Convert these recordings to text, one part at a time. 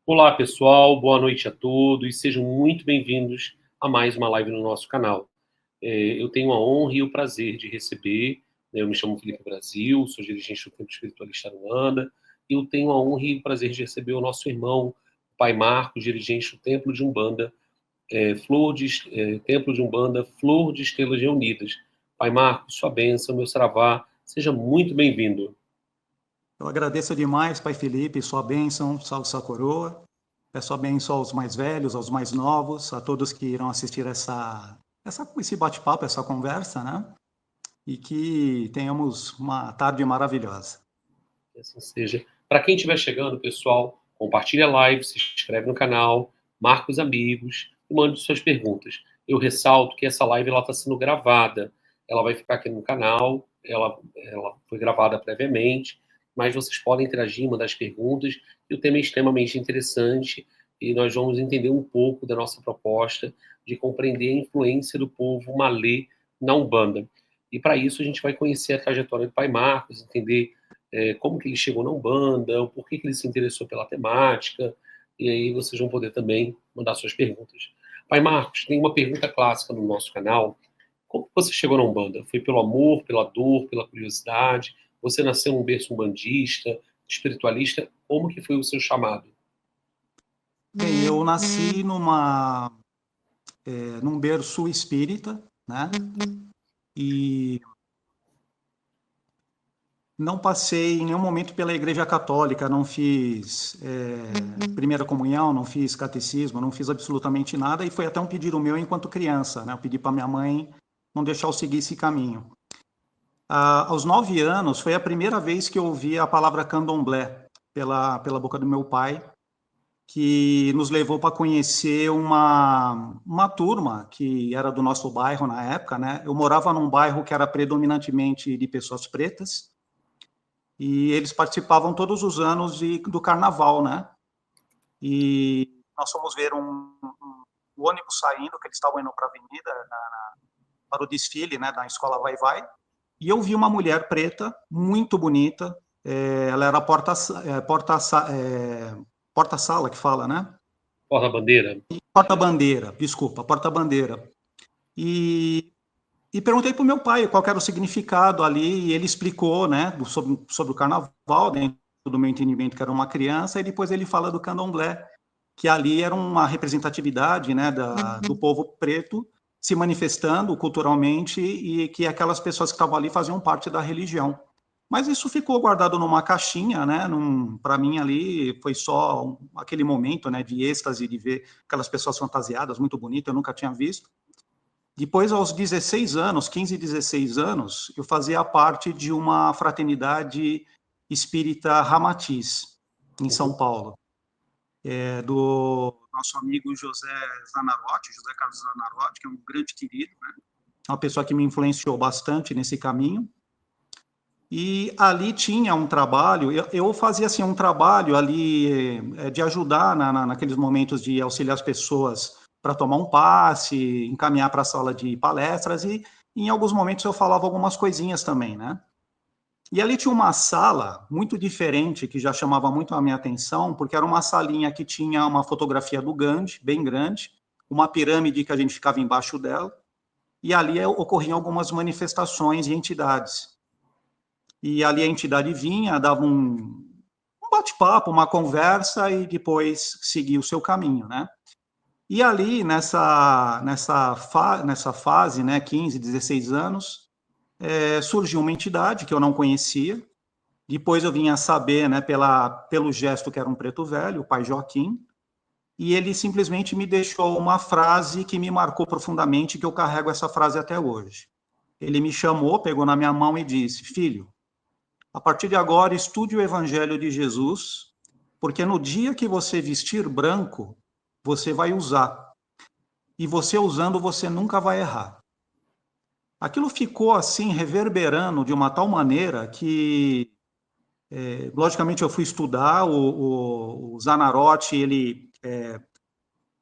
Olá, pessoal, boa noite a todos, sejam muito bem-vindos a mais uma live no nosso canal. Eu tenho a honra e o prazer de receber, eu me chamo Felipe Brasil, sou dirigente do Templo Espiritualista Aruanda, e eu tenho a honra e o prazer de receber o nosso irmão, o Pai Marcos, dirigente do Templo de Umbanda, Templo de Umbanda, Flor de Estrelas Reunidas. Pai Marcos, sua bênção, meu saravá, seja muito bem-vindo. Eu agradeço demais, Pai Felipe, sua bênção, salve sua coroa. Peço a bênção aos mais velhos, aos mais novos, a todos que irão assistir esse bate-papo, essa conversa, né? E que tenhamos uma tarde maravilhosa. Que assim seja. Para quem estiver chegando, pessoal, compartilhe a live, se inscreve no canal, marque os amigos e mande suas perguntas. Eu ressalto que essa live está sendo gravada. Ela vai ficar aqui no canal, ela foi gravada previamente, mas vocês podem interagir, mandar as perguntas, e o tema é extremamente interessante, e nós vamos entender um pouco da nossa proposta de compreender a influência do povo malê na Umbanda. E para isso a gente vai conhecer a trajetória do Pai Marcos, entender como que ele chegou na Umbanda, o porquê que ele se interessou pela temática, e aí vocês vão poder também mandar suas perguntas. Pai Marcos, tem uma pergunta clássica no nosso canal. Como você chegou na Umbanda? Foi pelo amor, pela dor, pela curiosidade? Você nasceu num berço umbandista, espiritualista? Como que foi o seu chamado? Bem, eu nasci num berço espírita, né? E não passei em nenhum momento pela Igreja Católica, não fiz primeira comunhão, não fiz catecismo, não fiz absolutamente nada, e foi até um pedido meu enquanto criança, né? Eu pedi para minha mãe não deixar eu seguir esse caminho. Aos 9 anos, foi a primeira vez que eu ouvi a palavra candomblé pela boca do meu pai, que nos levou para conhecer uma turma que era do nosso bairro na época, né? Eu morava num bairro que era predominantemente de pessoas pretas, e eles participavam todos os anos do carnaval, né? E nós fomos ver um ônibus saindo, que eles estavam indo para a avenida, para o desfile, né, da escola Vai Vai, e eu vi uma mulher preta, muito bonita, ela era porta-sala que fala, né? Porta-bandeira? Porta-bandeira, desculpa, porta-bandeira. E perguntei para o meu pai qual era o significado ali, e ele explicou, né, sobre o carnaval, dentro do meu entendimento que era uma criança, e depois ele fala do candomblé, que ali era uma representatividade, né, do povo preto se manifestando culturalmente, e que aquelas pessoas que estavam ali faziam parte da religião. Mas isso ficou guardado numa caixinha, né? Para mim ali foi só aquele momento, né, de êxtase de ver aquelas pessoas fantasiadas, muito bonito, eu nunca tinha visto. Depois, aos 16 anos, 15, 16 anos, eu fazia parte de uma fraternidade espírita Ramatiz, em São Paulo, do nosso amigo José Zanarotti, José Carlos Zanarotti, que é um grande querido, né? Uma pessoa que me influenciou bastante nesse caminho. E ali tinha um trabalho, eu fazia assim um trabalho ali de ajudar naqueles momentos de auxiliar as pessoas para tomar um passe, encaminhar para a sala de palestras, e em alguns momentos eu falava algumas coisinhas também, né? E ali tinha uma sala muito diferente que já chamava muito a minha atenção, porque era uma salinha que tinha uma fotografia do Gandhi, bem grande, uma pirâmide que a gente ficava embaixo dela, e ali ocorriam algumas manifestações e entidades. E ali a entidade vinha, dava um bate-papo, uma conversa, e depois seguia o seu caminho, né? E ali, nessa fase, né, 15, 16 anos, surgiu uma entidade que eu não conhecia. Depois eu vim a saber, né, pelo gesto que era um preto velho, o pai Joaquim, e ele simplesmente me deixou uma frase que me marcou profundamente, que eu carrego essa frase até hoje. Ele me chamou, pegou na minha mão e disse: filho, a partir de agora, estude o Evangelho de Jesus, porque no dia que você vestir branco, você vai usar. E você usando, você nunca vai errar. Aquilo ficou assim, reverberando de uma tal maneira que, logicamente, eu fui estudar. O Zanarotti, ele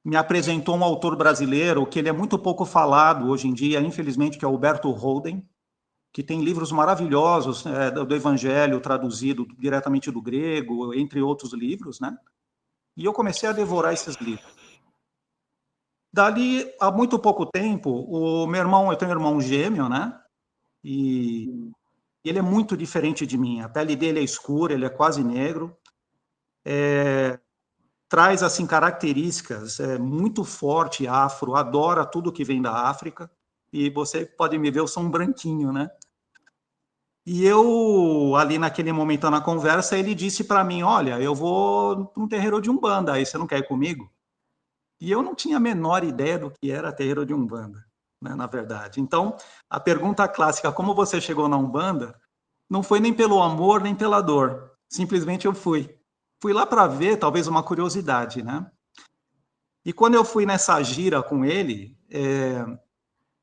me apresentou um autor brasileiro que ele é muito pouco falado hoje em dia, infelizmente, que é o Alberto Holden, que tem livros maravilhosos do Evangelho, traduzido diretamente do grego, entre outros livros, né? E eu comecei a devorar esses livros. Dali, há muito pouco tempo, o meu irmão, eu tenho um irmão gêmeo, né? E ele é muito diferente de mim. A pele dele é escura, ele é quase negro. Traz, assim, características muito forte afro, adora tudo que vem da África. E você pode me ver, eu sou um branquinho, né? E eu, ali naquele momento na conversa, ele disse para mim, olha, eu vou para um terreiro de Umbanda, aí você não quer ir comigo? E eu não tinha a menor ideia do que era terreiro de Umbanda, né, na verdade. Então, a pergunta clássica, como você chegou na Umbanda, não foi nem pelo amor, nem pela dor. Simplesmente eu fui. Fui lá para ver, talvez uma curiosidade, né? E quando eu fui nessa gira com ele,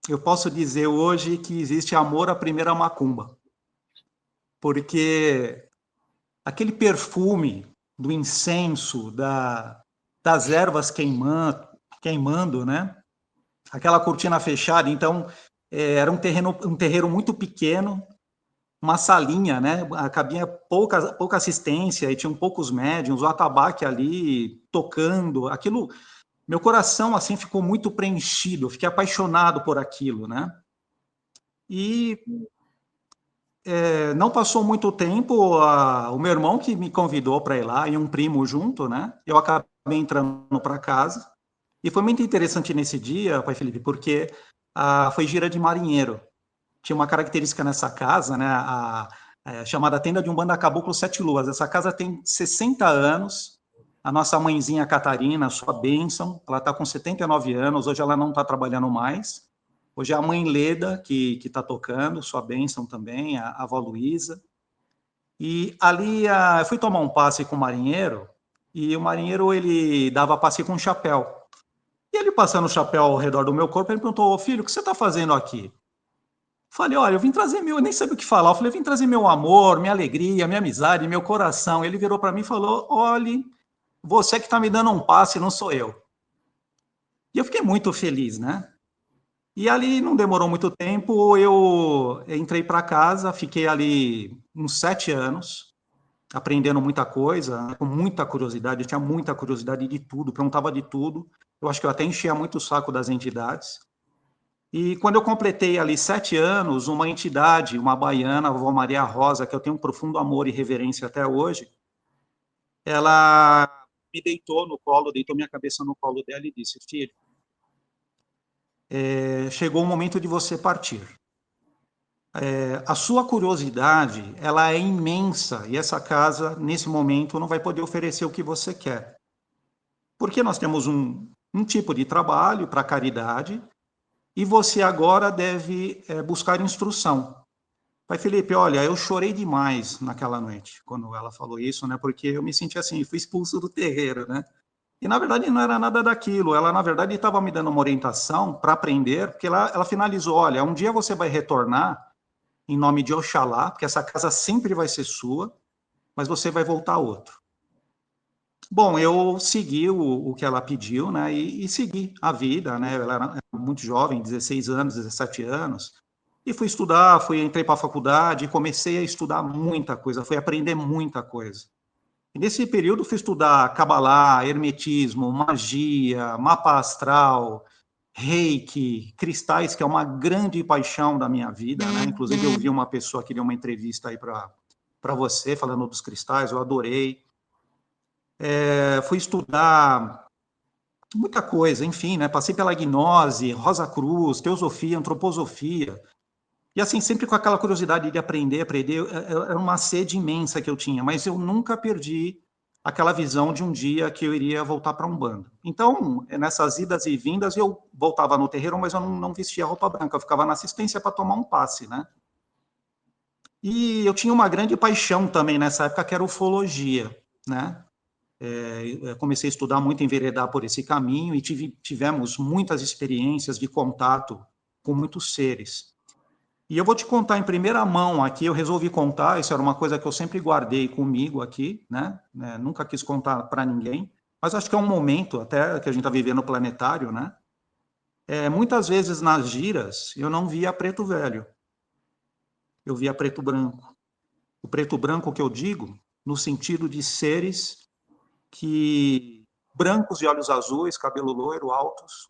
eu posso dizer hoje que existe amor à primeira macumba. Porque aquele perfume do incenso, das ervas queimando, né? Aquela cortina fechada, então era um terreiro muito pequeno, uma salinha, né? Cabia pouca assistência e tinham poucos médiums, o atabaque ali tocando, aquilo, meu coração assim ficou muito preenchido, eu fiquei apaixonado por aquilo, né? E não passou muito tempo, o meu irmão que me convidou para ir lá e um primo junto, né? Eu acabei entrando para casa e foi muito interessante nesse dia, pai Felipe, porque foi gira de marinheiro. Tinha uma característica nessa casa, né? Chamada Tenda de Umbanda Caboclo Sete Luas. Essa casa tem 60 anos. A nossa mãezinha Catarina, sua bênção, ela está com 79 anos. Hoje ela não está trabalhando mais. Hoje é a mãe Leda que está tocando, sua bênção também, a avó Luísa. E ali eu fui tomar um passe com o marinheiro, e o marinheiro ele dava passe com um chapéu. E ele passando o chapéu ao redor do meu corpo, ele perguntou: "Ô, filho, o que você está fazendo aqui?" Falei: "Olha, eu vim trazer meu", eu nem sabia o que falar. Eu falei: "Eu vim trazer meu amor, minha alegria, minha amizade, meu coração." Ele virou para mim e falou: "Olhe, você que está me dando um passe, não sou eu." E eu fiquei muito feliz, né? E ali não demorou muito tempo, eu entrei para casa, fiquei ali uns 7 anos, aprendendo muita coisa, né, com muita curiosidade. Eu tinha muita curiosidade de tudo, perguntava de tudo. Eu acho que eu até enchia muito o saco das entidades. E quando eu completei ali 7 anos, uma entidade, uma baiana, a vovó Maria Rosa, que eu tenho um profundo amor e reverência até hoje, ela me deitou no colo, deitou minha cabeça no colo dela e disse: "Filho, chegou o momento de você partir. A sua curiosidade, ela é imensa e essa casa, nesse momento, não vai poder oferecer o que você quer. Porque nós temos um tipo de trabalho para caridade e você agora deve buscar instrução." Pai Felipe, olha, eu chorei demais naquela noite, quando ela falou isso, né? Porque eu me senti assim, fui expulso do terreiro, né? E na verdade não era nada daquilo. Ela, na verdade, estava me dando uma orientação para aprender, porque ela finalizou: olha, um dia você vai retornar em nome de Oxalá, porque essa casa sempre vai ser sua, mas você vai voltar a outro. Bom, eu segui o que ela pediu, né? E segui a vida, né? Ela era muito jovem, 16 anos, 17 anos. E fui estudar, entrei para a faculdade e comecei a estudar muita coisa, fui aprender muita coisa. E nesse período fui estudar Cabalá, Hermetismo, magia, mapa astral, Reiki, cristais, que é uma grande paixão da minha vida, né? Inclusive eu vi uma pessoa que deu uma entrevista aí para você, falando dos cristais, eu adorei. Fui estudar muita coisa, enfim, né? Passei pela gnose, Rosa Cruz, teosofia, antroposofia. E assim, sempre com aquela curiosidade de aprender, era uma sede imensa que eu tinha, mas eu nunca perdi aquela visão de um dia que eu iria voltar para Umbanda. Então, nessas idas e vindas, eu voltava no terreiro, mas eu não vestia roupa branca, eu ficava na assistência para tomar um passe, né? E eu tinha uma grande paixão também nessa época, que era ufologia, né? Eu comecei a estudar muito, enveredar por esse caminho, e tivemos muitas experiências de contato com muitos seres. E eu vou te contar em primeira mão aqui, eu resolvi contar, isso era uma coisa que eu sempre guardei comigo aqui, né? Nunca quis contar para ninguém, mas acho que é um momento até que a gente está vivendo no planetário, né? Muitas vezes nas giras eu não via preto velho, eu via preto branco. O preto branco que eu digo, no sentido de seres que brancos de olhos azuis, cabelo loiro, altos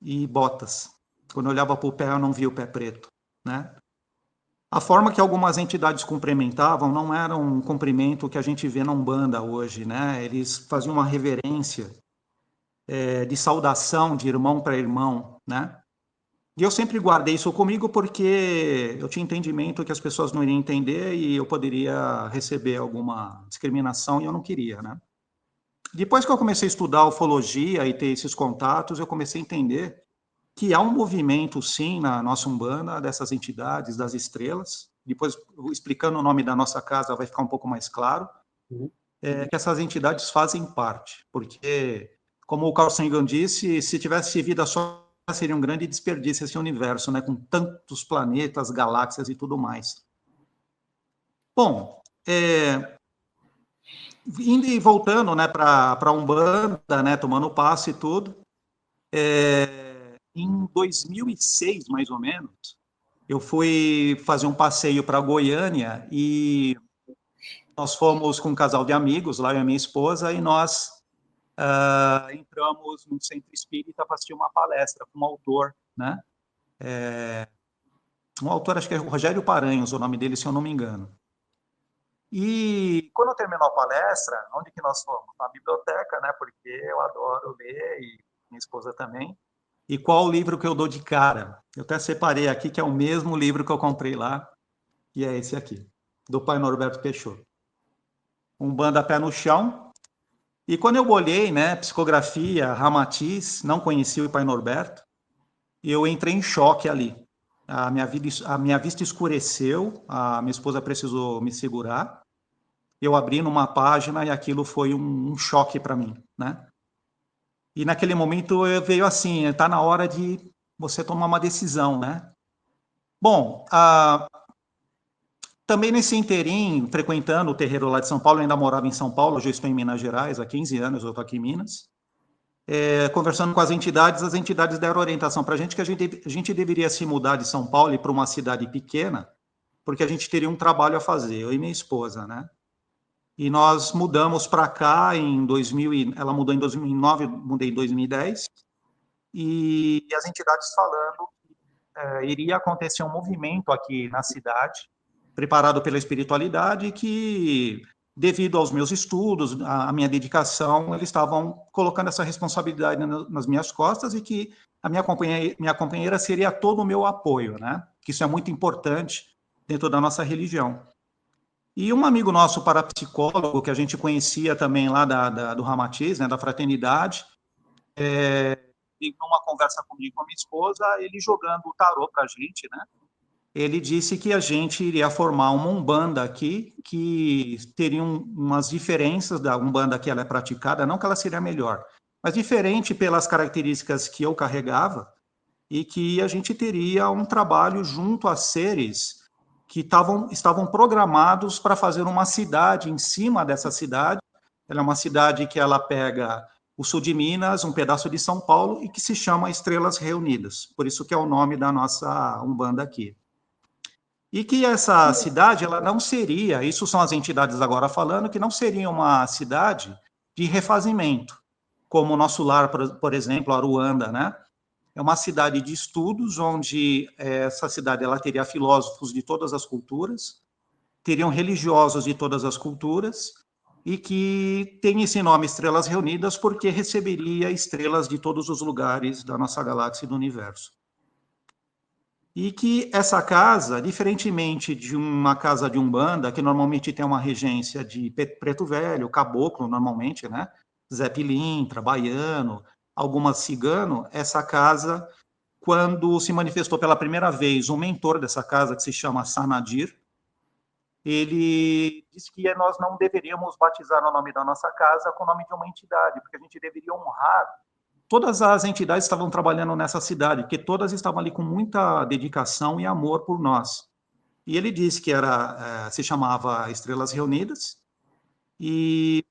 e botas. Quando eu olhava para o pé, eu não via o pé preto, né? A forma que algumas entidades cumprimentavam não era um cumprimento que a gente vê na Umbanda hoje, né? Eles faziam uma reverência de saudação de irmão para irmão, né? E eu sempre guardei isso comigo porque eu tinha entendimento que as pessoas não iriam entender e eu poderia receber alguma discriminação e eu não queria, né? Depois que eu comecei a estudar ufologia e ter esses contatos, eu comecei a entender que há um movimento, sim, na nossa Umbanda, dessas entidades, das estrelas. Depois, explicando o nome da nossa casa, vai ficar um pouco mais claro. Uhum. Que essas entidades fazem parte, porque, como o Carl Sagan disse, se tivesse vida só, seria um grande desperdício esse universo, né, com tantos planetas, galáxias e tudo mais. Bom, indo e voltando, né, para a Umbanda, né, tomando passe e tudo, em 2006, mais ou menos, eu fui fazer um passeio para Goiânia e nós fomos com um casal de amigos, lá eu e a minha esposa, e nós entramos no centro espírita para assistir uma palestra com um autor, né? Um autor, acho que é Rogério Paranhos, o nome dele, se eu não me engano. E quando terminou a palestra, onde que nós fomos? Na biblioteca, né? Porque eu adoro ler e minha esposa também. E qual o livro que eu dou de cara? Eu até separei aqui, que é o mesmo livro que eu comprei lá, e é esse aqui, do pai Norberto Peixoto. Umbanda Pé no Chão. E quando eu olhei, né, psicografia, Ramatiz, não conhecia o pai Norberto, e eu entrei em choque ali. A minha vista escureceu, a minha esposa precisou me segurar. Eu abri numa página e aquilo foi um choque para mim, né? E naquele momento eu veio assim, está na hora de você tomar uma decisão, né? Bom, também nesse interim, frequentando o terreiro lá de São Paulo, eu ainda morava em São Paulo, hoje eu estou em Minas Gerais, há 15 anos eu estou aqui em Minas. Conversando com as entidades deram orientação para a gente que a gente deveria se mudar de São Paulo e para uma cidade pequena, porque a gente teria um trabalho a fazer, eu e minha esposa, né? E nós mudamos para cá em 2000, ela mudou em 2009, mudei em 2010, e as entidades falando que iria acontecer um movimento aqui na cidade, preparado pela espiritualidade, que devido aos meus estudos, à minha dedicação, eles estavam colocando essa responsabilidade nas minhas costas e que a minha companheira seria todo o meu apoio, né? Que isso é muito importante dentro da nossa religião. E um amigo nosso parapsicólogo, que a gente conhecia também lá do Ramatiz, né, da fraternidade, numa conversa comigo e com a minha esposa, ele jogando o tarô para a gente, né? Ele disse que a gente iria formar uma Umbanda aqui, que teriam umas diferenças da Umbanda que ela é praticada, não que ela seria melhor, mas diferente pelas características que eu carregava, e que a gente teria um trabalho junto a seres que estavam programados para fazer uma cidade em cima dessa cidade. Ela é uma cidade que ela pega o sul de Minas, um pedaço de São Paulo, e que se chama Estrelas Reunidas, por isso que é o nome da nossa Umbanda aqui. E que essa cidade, ela não seria, isso são as entidades agora falando, que não seria uma cidade de refazimento, como o nosso lar, por exemplo, Aruanda, né? É uma cidade de estudos, onde essa cidade ela teria filósofos de todas as culturas, teriam religiosos de todas as culturas, e que tem esse nome Estrelas Reunidas porque receberia estrelas de todos os lugares da nossa galáxia e do universo. E que essa casa, diferentemente de uma casa de Umbanda, que normalmente tem uma regência de preto velho, caboclo, normalmente, né? Zé Pilintra, baiano, algumas cigano, essa casa, quando se manifestou pela primeira vez um mentor dessa casa, que se chama Sanadir, ele disse que nós não deveríamos batizar o nome da nossa casa com o nome de uma entidade, porque a gente deveria honrar todas as entidades que estavam trabalhando nessa cidade, porque todas estavam ali com muita dedicação e amor por nós. E ele disse que se chamava Estrelas Reunidas, e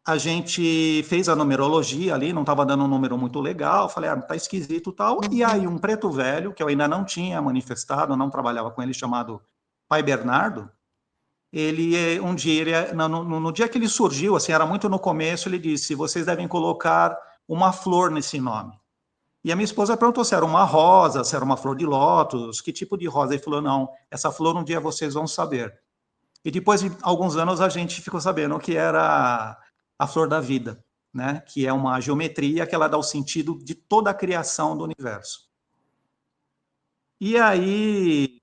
a gente fez a numerologia ali, não estava dando um número muito legal, falei, tá esquisito e tal, e aí um preto velho, que eu ainda não tinha manifestado, não trabalhava com ele, chamado Pai Bernardo, ele, um dia, no dia que ele surgiu, assim, era muito no começo, ele disse, vocês devem colocar uma flor nesse nome. E a minha esposa perguntou se era uma rosa, se era uma flor de lótus, que tipo de rosa. Ele falou, não, essa flor um dia vocês vão saber. E depois de alguns anos a gente ficou sabendo que era a flor da vida, né? Que é uma geometria que ela dá o sentido de toda a criação do universo. E aí,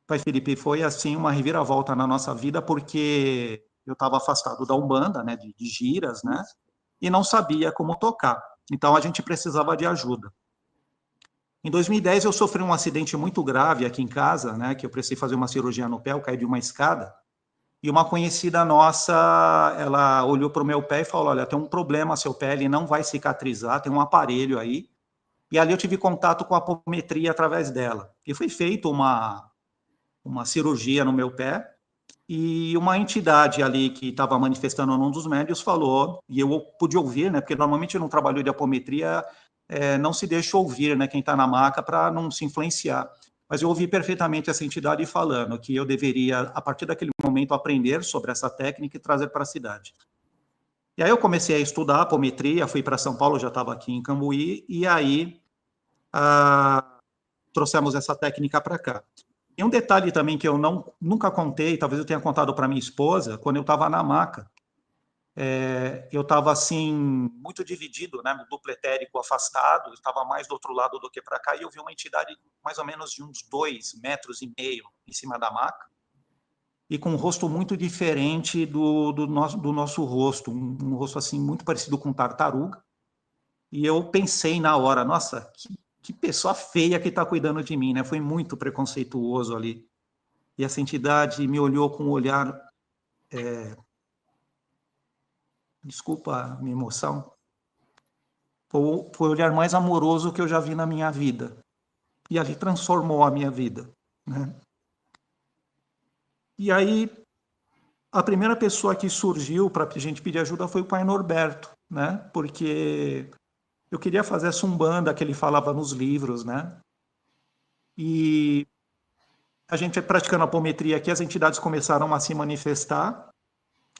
Pai Felipe, foi assim uma reviravolta na nossa vida, porque eu estava afastado da Umbanda, né, de giras, né, e não sabia como tocar. Então a gente precisava de ajuda. Em 2010 eu sofri um acidente muito grave aqui em casa, né, que eu precisei fazer uma cirurgia no pé, eu caí de uma escada. E uma conhecida nossa, ela olhou para o meu pé e falou, olha, tem um problema seu pé, ele não vai cicatrizar, tem um aparelho aí. E ali eu tive contato com a apometria através dela. E foi feita uma cirurgia no meu pé, e uma entidade ali que estava manifestando num dos médios falou, e eu pude ouvir, né, porque normalmente no trabalho de apometria não se deixa ouvir, né, quem está na maca para não se influenciar. Mas eu ouvi perfeitamente essa entidade falando que eu deveria, a partir daquele momento, aprender sobre essa técnica e trazer para a cidade. E aí eu comecei a estudar apometria, fui para São Paulo, já estava aqui em Cambuí, e aí trouxemos essa técnica para cá. E um detalhe também que eu nunca contei, talvez eu tenha contado para minha esposa, quando eu estava na maca, eu estava assim, muito dividido, né, no duplo etérico afastado, estava mais do outro lado do que para cá, e eu vi uma entidade mais ou menos de uns 2,5 metros em cima da maca, e com um rosto muito diferente do nosso rosto, um rosto assim muito parecido com tartaruga, e eu pensei na hora, nossa, que pessoa feia que está cuidando de mim, né? Foi muito preconceituoso ali. E essa entidade me olhou com um olhar, desculpa a minha emoção, foi o olhar mais amoroso que eu já vi na minha vida. E ali transformou a minha vida, né? E aí, a primeira pessoa que surgiu para a gente pedir ajuda foi o Pai Norberto, né? Porque eu queria fazer essa umbanda que ele falava nos livros, né? E a gente praticando apometria aqui, as entidades começaram a se manifestar.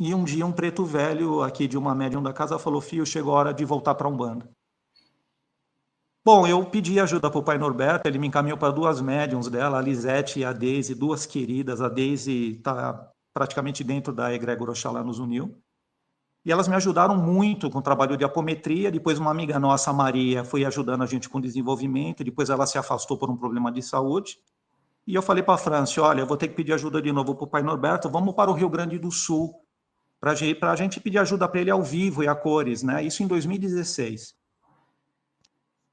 E um dia um preto velho aqui de uma médium da casa falou, filho, chegou a hora de voltar para a Umbanda. Bom, eu pedi ajuda para o Pai Norberto, ele me encaminhou para 2 médiums dela, a Lisete e a Deise, 2 queridas. A Deise está praticamente dentro da egrégora Oxalá nos uniu. E elas me ajudaram muito com o trabalho de apometria. Depois uma amiga nossa, Maria, foi ajudando a gente com desenvolvimento. Depois ela se afastou por um problema de saúde. E eu falei para a Franci, olha, eu vou ter que pedir ajuda de novo para o Pai Norberto, vamos para o Rio Grande do Sul, para a gente pedir ajuda para ele ao vivo e a cores, né? Isso em 2016.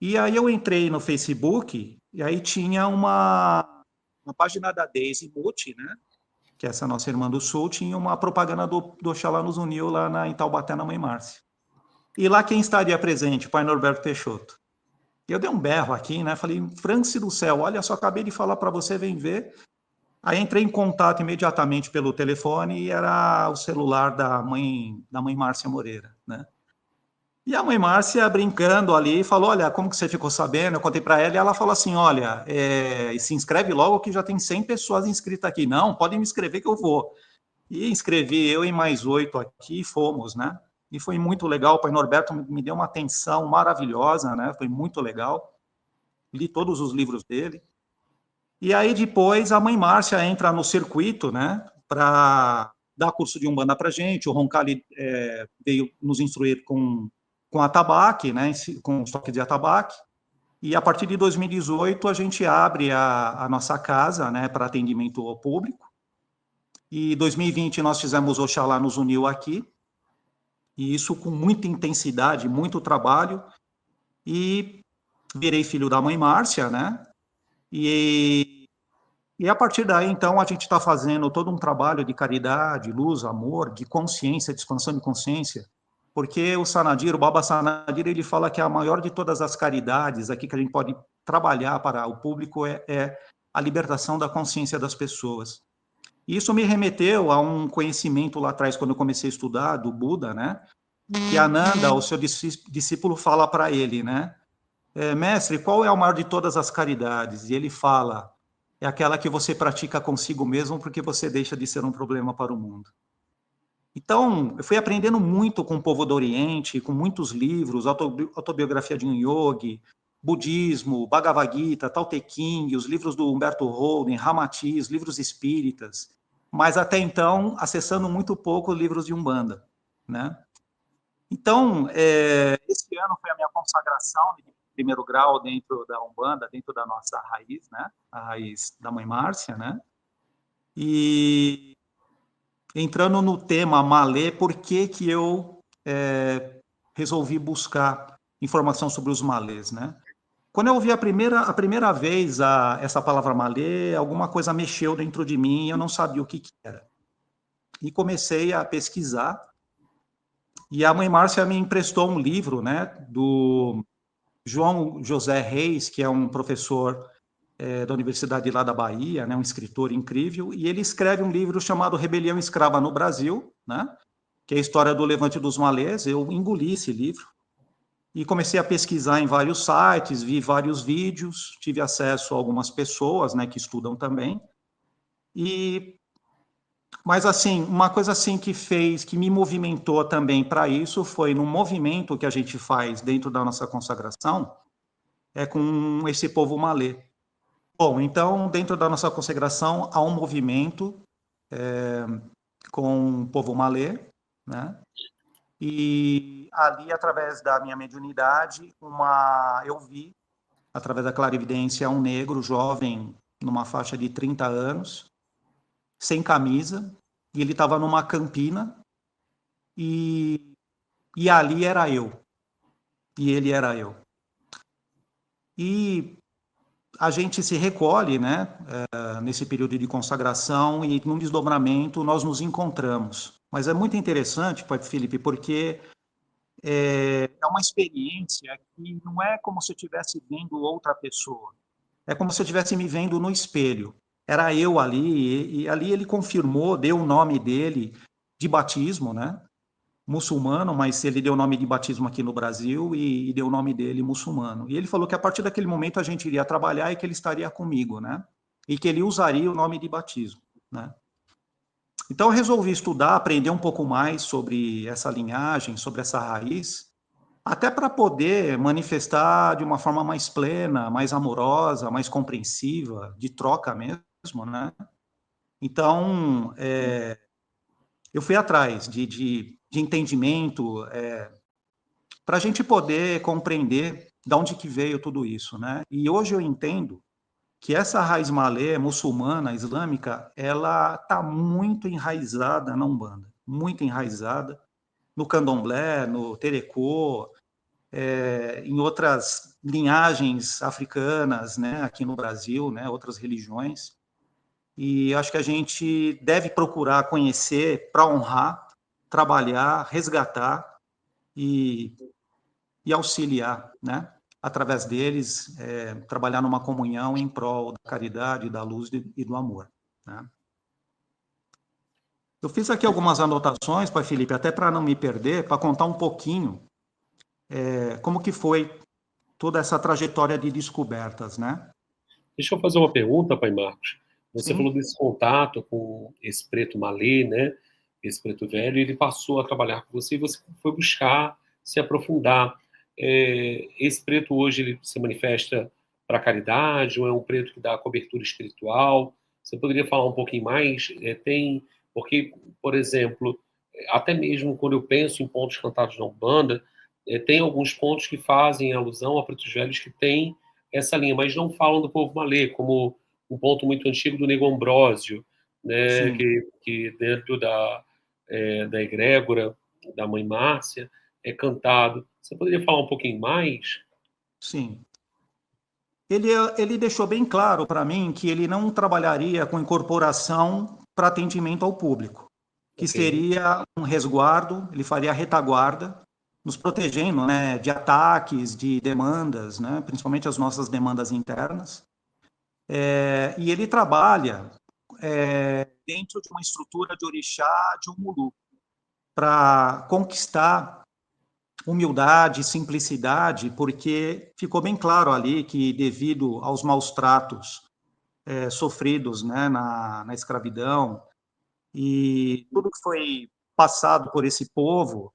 E aí eu entrei no Facebook, e aí tinha uma página da Daisy Muti, né? Que é essa nossa irmã do Sul, tinha uma propaganda do Oxalá nos uniu lá em Taubaté, na Mãe Márcia. E lá quem estaria presente? O Pai Norberto Peixoto. Eu dei um berro aqui, né? Falei, Franci do céu, olha só, acabei de falar para você, vem ver. Aí entrei em contato imediatamente pelo telefone e era o celular da mãe Márcia Moreira, né? E a mãe Márcia, brincando ali, falou, olha, como que você ficou sabendo? Eu contei para ela e ela falou assim, olha, se inscreve logo que já tem 100 pessoas inscritas aqui. Não, podem me inscrever que eu vou. E inscrevi eu e mais 8 aqui e fomos, né? E foi muito legal, o Pai Norberto me deu uma atenção maravilhosa, né? Foi muito legal. Li todos os livros dele. E aí depois a mãe Márcia entra no circuito, né? Para dar curso de Umbanda para gente. O Roncalli veio nos instruir com atabaque, né, com os toques de atabaque, e a partir de 2018 a gente abre a nossa casa, né, para atendimento ao público, e 2020 nós fizemos o Oxalá nos uniu aqui, e isso com muita intensidade, muito trabalho, e virei filho da mãe Márcia, né, e a partir daí, então, a gente está fazendo todo um trabalho de caridade, luz, amor, de consciência, de expansão de consciência, porque o Sanadir, o Baba Sanadir, ele fala que a maior de todas as caridades aqui que a gente pode trabalhar para o público é a libertação da consciência das pessoas. E isso me remeteu a um conhecimento lá atrás, quando eu comecei a estudar, do Buda, né? Que Ananda, o seu discípulo, fala para ele, né? Mestre, qual é a maior de todas as caridades? E ele fala, é aquela que você pratica consigo mesmo porque você deixa de ser um problema para o mundo. Então, eu fui aprendendo muito com o povo do Oriente, com muitos livros, autobiografia de um yogi, budismo, Bhagavad Gita, Tao Te Ching, os livros do Humberto Holden, Ramatiz, livros espíritas, mas até então acessando muito pouco livros de Umbanda, né? Então, esse ano foi a minha consagração de primeiro grau dentro da Umbanda, dentro da nossa raiz, né? A raiz da Mãe Márcia, né? E entrando no tema Malê, por que que eu resolvi buscar informação sobre os malês, né? Quando eu ouvi a primeira vez essa palavra malê, alguma coisa mexeu dentro de mim e eu não sabia o que era. E comecei a pesquisar, e a Mãe Márcia me emprestou um livro, né, do João José Reis, que é um professor da Universidade lá da Bahia, né, um escritor incrível, e ele escreve um livro chamado Rebelião Escrava no Brasil, né, que é a história do Levante dos Malês. Eu engoli esse livro e comecei a pesquisar em vários sites, vi vários vídeos, tive acesso a algumas pessoas, né, que estudam também. Mas assim, uma coisa assim que me movimentou também para isso foi num movimento que a gente faz dentro da nossa consagração, com esse povo malê. Bom, então, dentro da nossa consagração, há um movimento com o povo malê, né? E ali, através da minha mediunidade, eu vi, através da clarividência, um negro jovem, numa faixa de 30 anos, sem camisa, e ele estava numa campina, e, e ali era eu, e ele era eu. E a gente se recolhe, né, nesse período de consagração, e num desdobramento nós nos encontramos. Mas é muito interessante, Pai Felipe, porque é uma experiência que não é como se eu estivesse vendo outra pessoa, é como se eu estivesse me vendo no espelho. Era eu ali, e ali ele confirmou, deu o nome dele de batismo, né, muçulmano, mas ele deu o nome de batismo aqui no Brasil e deu o nome dele muçulmano. E ele falou que a partir daquele momento a gente iria trabalhar e que ele estaria comigo, né? E que ele usaria o nome de batismo, né? Então eu resolvi estudar, aprender um pouco mais sobre essa linhagem, sobre essa raiz, até para poder manifestar de uma forma mais plena, mais amorosa, mais compreensiva, de troca mesmo, né? Então, eu fui atrás de entendimento, para a gente poder compreender de onde que veio tudo isso, né? E hoje eu entendo que essa raiz malê, muçulmana, islâmica, ela está muito enraizada na Umbanda, muito enraizada no Candomblé, no Terecô, em outras linhagens africanas, né, aqui no Brasil, né, outras religiões. E acho que a gente deve procurar conhecer para honrar, trabalhar, resgatar e auxiliar, né? Através deles, trabalhar numa comunhão em prol da caridade, da luz e do amor, né? Eu fiz aqui algumas anotações, Pai Felipe, até para não me perder, para contar um pouquinho como que foi toda essa trajetória de descobertas, né? Deixa eu fazer uma pergunta, Pai Marcos. Você falou Sim, desse contato com esse preto malê, né? Esse preto velho, e ele passou a trabalhar com você e você foi buscar se aprofundar. Esse preto hoje ele se manifesta para caridade ou é um preto que dá cobertura espiritual? Você poderia falar um pouquinho mais? Porque, por exemplo, até mesmo quando eu penso em pontos cantados na Umbanda, tem alguns pontos que fazem alusão a pretos velhos que têm essa linha, mas não falam do povo malê, como um ponto muito antigo do Nego Ambrósio, né, sim, que dentro da egrégora da Mãe Márcia é cantado. Você poderia falar um pouquinho mais? sim. Ele deixou bem claro para mim que ele não trabalharia com incorporação para atendimento ao público, que Ok. seria um resguardo, ele faria retaguarda, nos protegendo, né, de ataques, de demandas, né, principalmente as nossas demandas internas. E ele trabalha dentro de uma estrutura de orixá de Umulu, para conquistar humildade, simplicidade, porque ficou bem claro ali que, devido aos maus tratos sofridos, né, na escravidão, e tudo que foi passado por esse povo,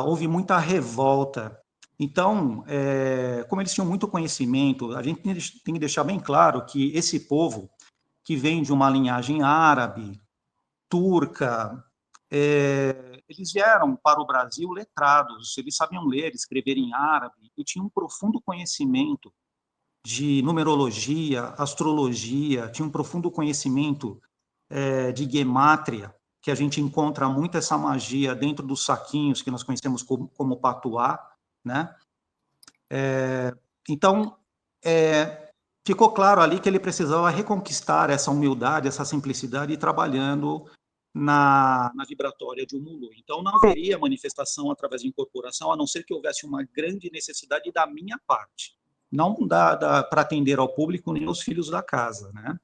houve muita revolta. Então, como eles tinham muito conhecimento, a gente tem que deixar bem claro que esse povo, que vem de uma linhagem árabe, turca, eles vieram para o Brasil letrados, eles sabiam ler, escrever em árabe, e tinham um profundo conhecimento de numerologia, astrologia, tinham um profundo conhecimento de gemátria, que a gente encontra muito essa magia dentro dos saquinhos que nós conhecemos como patuá, né? Então, ficou claro ali que ele precisava reconquistar essa humildade, essa simplicidade, trabalhando na vibratória de um Mulu. Então, não haveria manifestação através de incorporação, a não ser que houvesse uma grande necessidade da minha parte, não para atender ao público nem aos filhos da casa, né?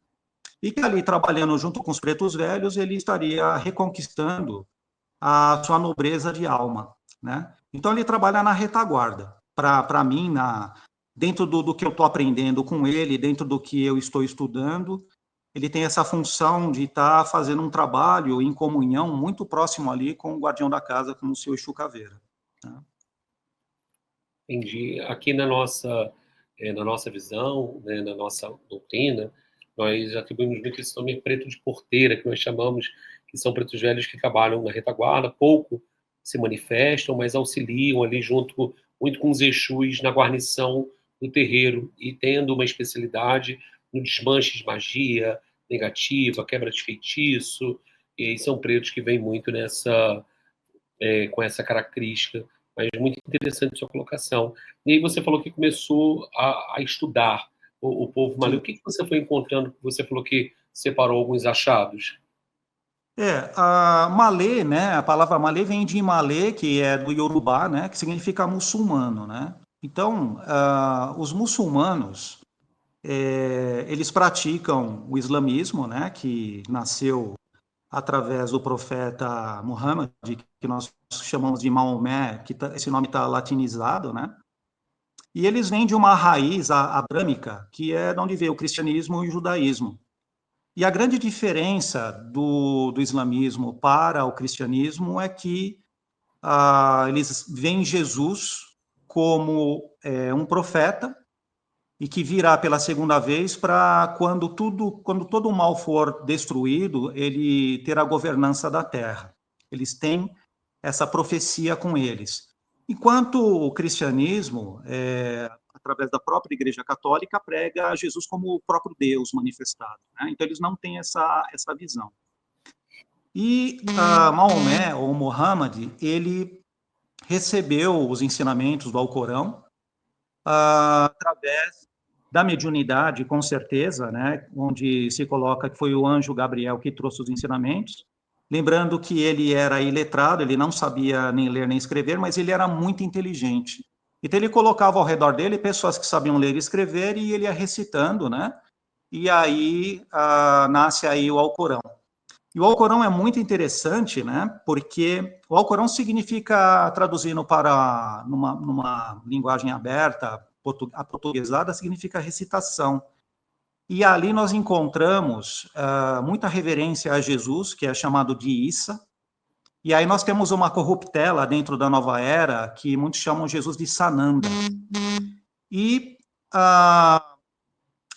E que ali, trabalhando junto com os pretos velhos, ele estaria reconquistando a sua nobreza de alma, né? Então, ele trabalha na retaguarda. Para mim, dentro do que eu estou aprendendo com ele, dentro do que eu estou estudando, ele tem essa função de estar fazendo um trabalho em comunhão muito próximo ali com o guardião da casa, com o seu Exu Caveira. Né? Entendi. Aqui na nossa visão, né, na nossa doutrina, nós atribuímos muito esse nome preto de porteira, que nós chamamos, que são pretos velhos que trabalham na retaguarda, pouco se manifestam, mas auxiliam ali junto muito com os Exus na guarnição do terreiro e tendo uma especialidade no desmanche de magia negativa, quebra de feitiço, e aí são pretos que vêm muito com essa característica, mas muito interessante a sua colocação. E aí você falou que começou a estudar o povo malê. O que você foi encontrando? Você falou que separou alguns achados. A malê, né? A palavra malê vem de malê, que é do Yorubá, né? Que significa muçulmano, né? Então, os muçulmanos, eles praticam o islamismo, né? Que nasceu através do profeta Muhammad, que nós chamamos de Maomé, que esse nome está latinizado, né? E eles vêm de uma raiz abrâmica, que é de onde veio o cristianismo e o judaísmo. E a grande diferença do islamismo para o cristianismo é que eles veem Jesus como um profeta e que virá pela segunda vez para quando todo o mal for destruído, ele ter a governança da terra. Eles têm essa profecia com eles. Enquanto o cristianismo, através da própria Igreja Católica, prega Jesus como o próprio Deus manifestado. Né? Então, eles não têm essa visão. E Maomé, ou Muhammad, ele recebeu os ensinamentos do Alcorão através da mediunidade, com certeza, né, onde se coloca que foi o anjo Gabriel que trouxe os ensinamentos, lembrando que ele era iletrado, ele não sabia nem ler nem escrever, mas ele era muito inteligente. Então ele colocava ao redor dele pessoas que sabiam ler e escrever e ele ia recitando, né, e aí nasce aí o Alcorão. E o Alcorão é muito interessante, né, porque o Alcorão significa, traduzindo para numa linguagem aberta, a portuguesada, significa recitação. E ali nós encontramos muita reverência a Jesus, que é chamado de Issa, e aí nós temos uma corruptela dentro da nova era, que muitos chamam Jesus de Sananda. E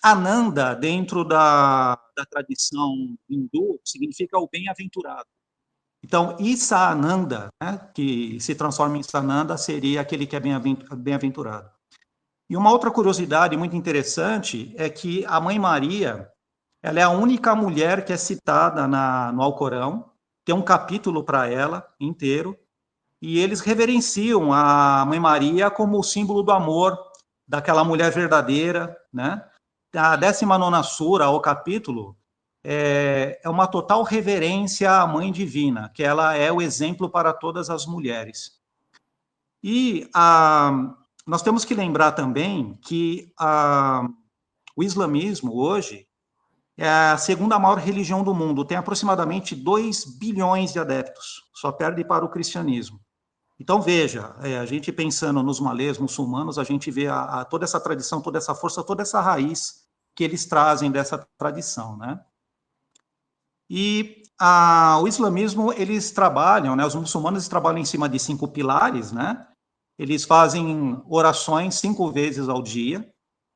Ananda, dentro da tradição hindu, significa o bem-aventurado. Então, Issa Ananda, né, que se transforma em Sananda, seria aquele que é bem-aventurado. E uma outra curiosidade muito interessante é que a Mãe Maria, ela é a única mulher que é citada no Alcorão, tem um capítulo para ela inteiro, e eles reverenciam a Mãe Maria como o símbolo do amor, daquela mulher verdadeira, né? A 19ª sura, o capítulo, é uma total reverência à Mãe Divina, que ela é o exemplo para todas as mulheres. E nós temos que lembrar também que o islamismo, hoje, é a segunda maior religião do mundo, tem aproximadamente 2 bilhões de adeptos, só perde para o cristianismo. Então, veja, a gente pensando nos malês muçulmanos, a gente vê toda essa tradição, toda essa força, toda essa raiz que eles trazem dessa tradição, né? E o islamismo, eles trabalham, né? Os muçulmanos trabalham em cima de 5 pilares, né? Eles fazem orações 5 vezes ao dia,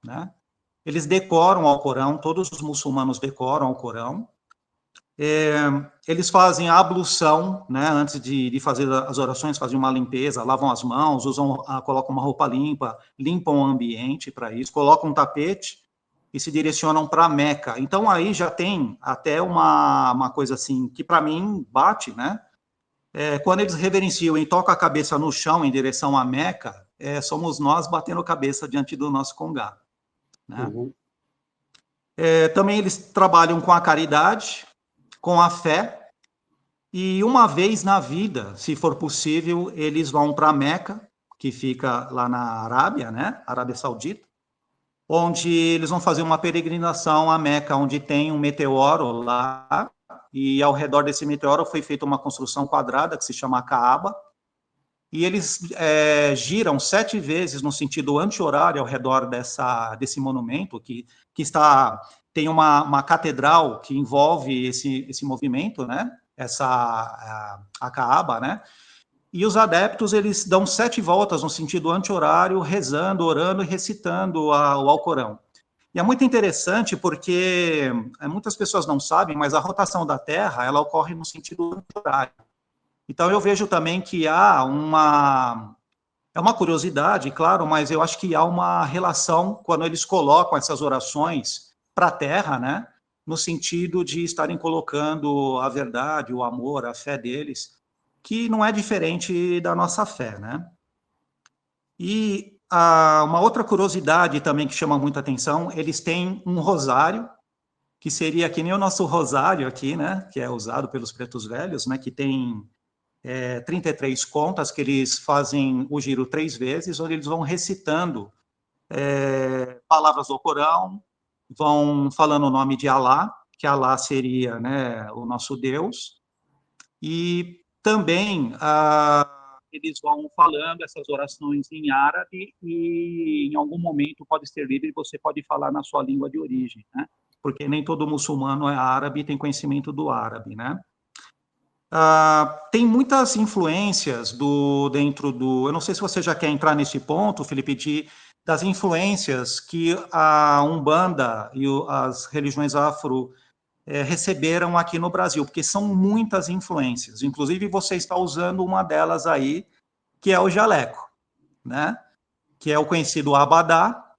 né? Eles decoram o Alcorão, todos os muçulmanos decoram o Alcorão. Eles fazem a ablução, né? Antes de fazer as orações, fazem uma limpeza, lavam as mãos, colocam uma roupa limpa, limpam o ambiente para isso, colocam um tapete e se direcionam para Meca. Então, aí já tem até uma coisa assim, que para mim bate, né? Quando eles reverenciam e tocam a cabeça no chão em direção a Meca, somos nós batendo a cabeça diante do nosso congá, né? Uhum. Também eles trabalham com a caridade, com a fé, e uma vez na vida, se for possível, eles vão para Meca, que fica lá na Arábia, né? Arábia Saudita, onde eles vão fazer uma peregrinação a Meca, onde tem um meteoro lá, e ao redor desse meteoro foi feita uma construção quadrada, que se chama Kaaba, e eles giram 7 vezes no sentido anti-horário ao redor desse monumento, que tem uma catedral que envolve esse movimento, né? A Kaaba, né? E os adeptos, eles dão 7 voltas no sentido anti-horário, rezando, orando e recitando o Alcorão. E é muito interessante porque muitas pessoas não sabem, mas a rotação da Terra, ela ocorre no sentido anti-horário. Então, eu vejo também que é uma curiosidade, claro, mas eu acho que há uma relação quando eles colocam essas orações para a Terra, né? No sentido de estarem colocando a verdade, o amor, a fé deles, que não é diferente da nossa fé, né? E uma outra curiosidade também que chama muita atenção, eles têm um rosário, que seria que nem o nosso rosário aqui, né? Que é usado pelos pretos velhos, né? Que tem 33 contas, que eles fazem o giro 3 vezes, onde eles vão recitando palavras do Corão, vão falando o nome de Alá, que Alá seria, né, o nosso Deus, e também eles vão falando essas orações em árabe e em algum momento pode ser livre, você pode falar na sua língua de origem, né? Porque nem todo muçulmano é árabe e tem conhecimento do árabe, né? Tem muitas influências dentro do. Eu não sei se você já quer entrar nesse ponto, Felipe, das influências que a Umbanda e as religiões afro receberam aqui no Brasil, porque são muitas influências. Inclusive, você está usando uma delas aí, que é o jaleco, né? Que é o conhecido abadá.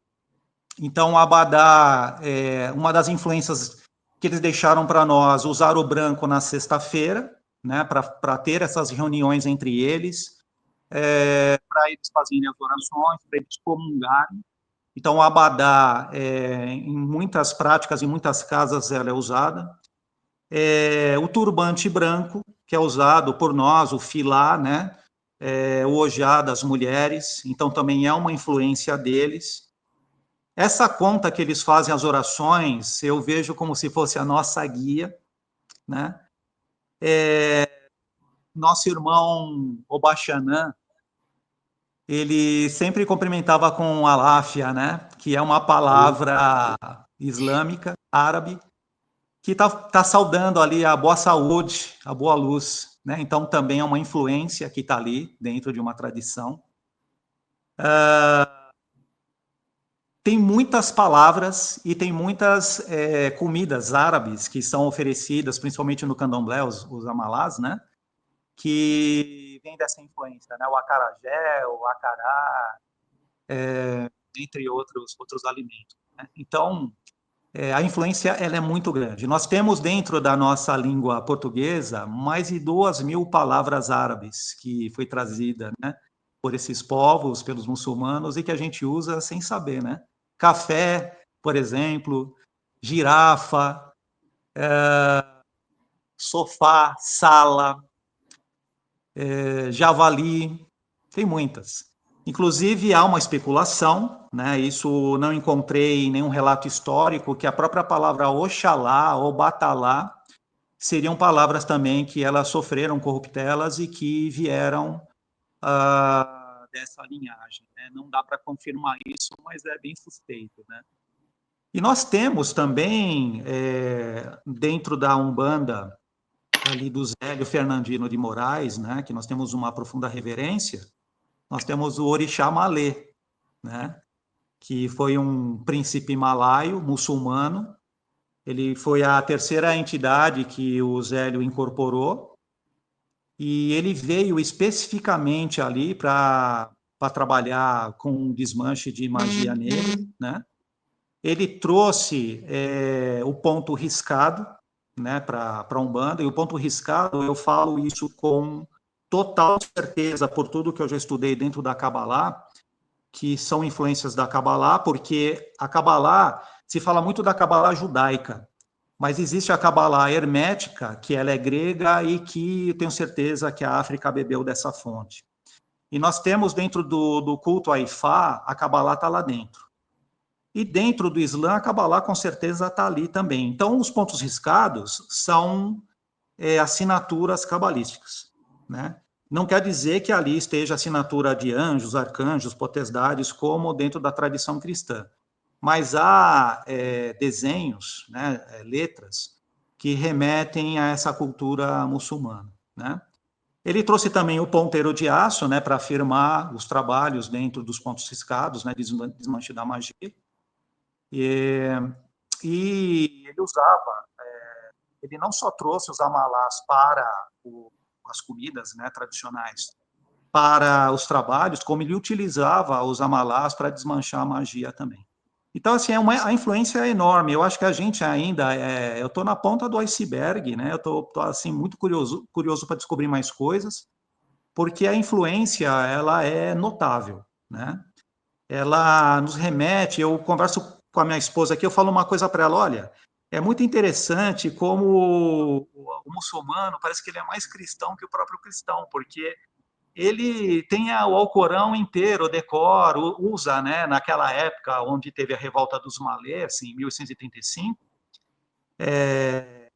Então, o abadá é uma das influências que eles deixaram para nós usar o branco na sexta-feira, né, para ter essas reuniões entre eles, para eles fazerem as orações, para eles comungarem. Então, o abadá, em muitas práticas, em muitas casas, ela é usada. O turbante branco, que é usado por nós, o filá, né, o ojá das mulheres, então também é uma influência deles. Essa conta que eles fazem as orações, eu vejo como se fosse a nossa guia, né? Nosso irmão Obaxanã, ele sempre cumprimentava com aláfia, né? Que é uma palavra islâmica, árabe, que tá saudando ali a boa saúde, a boa luz, né? Então também é uma influência que está ali dentro de uma tradição. Tem muitas palavras e tem muitas comidas árabes que são oferecidas, principalmente no candomblé, os amalás, né? Que vem dessa influência, né? O acarajé, o acará, entre outros alimentos, né? Então, a influência ela é muito grande. Nós temos dentro da nossa língua portuguesa mais de 2.000 palavras árabes que foi trazida, né, por esses povos, pelos muçulmanos, e que a gente usa sem saber, né? Café, por exemplo, girafa, sofá, sala, javali, tem muitas. Inclusive, há uma especulação, né? Isso não encontrei nenhum relato histórico, que a própria palavra Oxalá ou Batalá seriam palavras também que elas sofreram corruptelas e que vieram dessa linhagem, né? Não dá para confirmar isso, mas é bem suspeito, né? E nós temos também, dentro da Umbanda, ali do Zélio Fernandino de Moraes, né, que nós temos uma profunda reverência, nós temos o Orixá Malê, né, que foi um príncipe malaio, muçulmano. Ele foi a terceira entidade que o Zélio incorporou, e ele veio especificamente ali para trabalhar com desmanche de magia negra, né? Ele trouxe o ponto riscado, né, para a Umbanda, e o ponto riscado, eu falo isso com total certeza, por tudo que eu já estudei dentro da Kabbalah, que são influências da Kabbalah, porque a Kabbalah, se fala muito da Kabbalah judaica, mas existe a Kabbalah hermética, que ela é grega e que eu tenho certeza que a África bebeu dessa fonte. E nós temos dentro do culto a Ifá, a Kabbalah está lá dentro. E dentro do Islã, a Kabbalah com certeza está ali também. Então, os pontos riscados são assinaturas cabalísticas, né? Não quer dizer que ali esteja a assinatura de anjos, arcanjos, potestades, como dentro da tradição cristã. Mas há desenhos, né, letras, que remetem a essa cultura muçulmana, né? Ele trouxe também o ponteiro de aço, né, para afirmar os trabalhos dentro dos pontos riscados, né, desmanche da magia. E ele usava, ele não só trouxe os amalás para as comidas, né, tradicionais, para os trabalhos, como ele utilizava os amalás para desmanchar a magia também. Então, assim, a influência é enorme. Eu acho que a gente ainda, eu estou na ponta do iceberg, né? Eu estou assim, muito curioso para descobrir mais coisas, porque a influência, ela é notável, né? Ela nos remete, eu converso com a minha esposa aqui, eu falo uma coisa para ela, olha, é muito interessante como o muçulmano parece que ele é mais cristão que o próprio cristão, porque ele tem o Alcorão inteiro, decora, usa, né, naquela época onde teve a revolta dos malês, em 1835,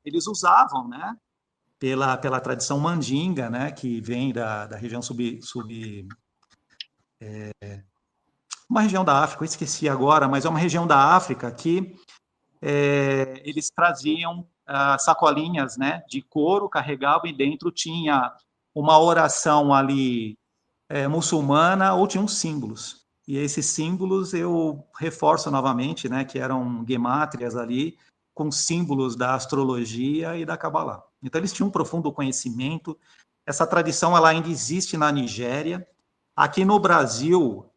eles usavam, né, pela tradição mandinga, né, que vem da região uma região da África, eu esqueci agora, mas é uma região da África que eles traziam sacolinhas, né, de couro, carregavam e dentro tinha uma oração ali muçulmana ou tinham símbolos. E esses símbolos eu reforço novamente, né, que eram gemátrias ali com símbolos da astrologia e da Kabbalah. Então eles tinham um profundo conhecimento. Essa tradição ela ainda existe na Nigéria. Aqui no Brasil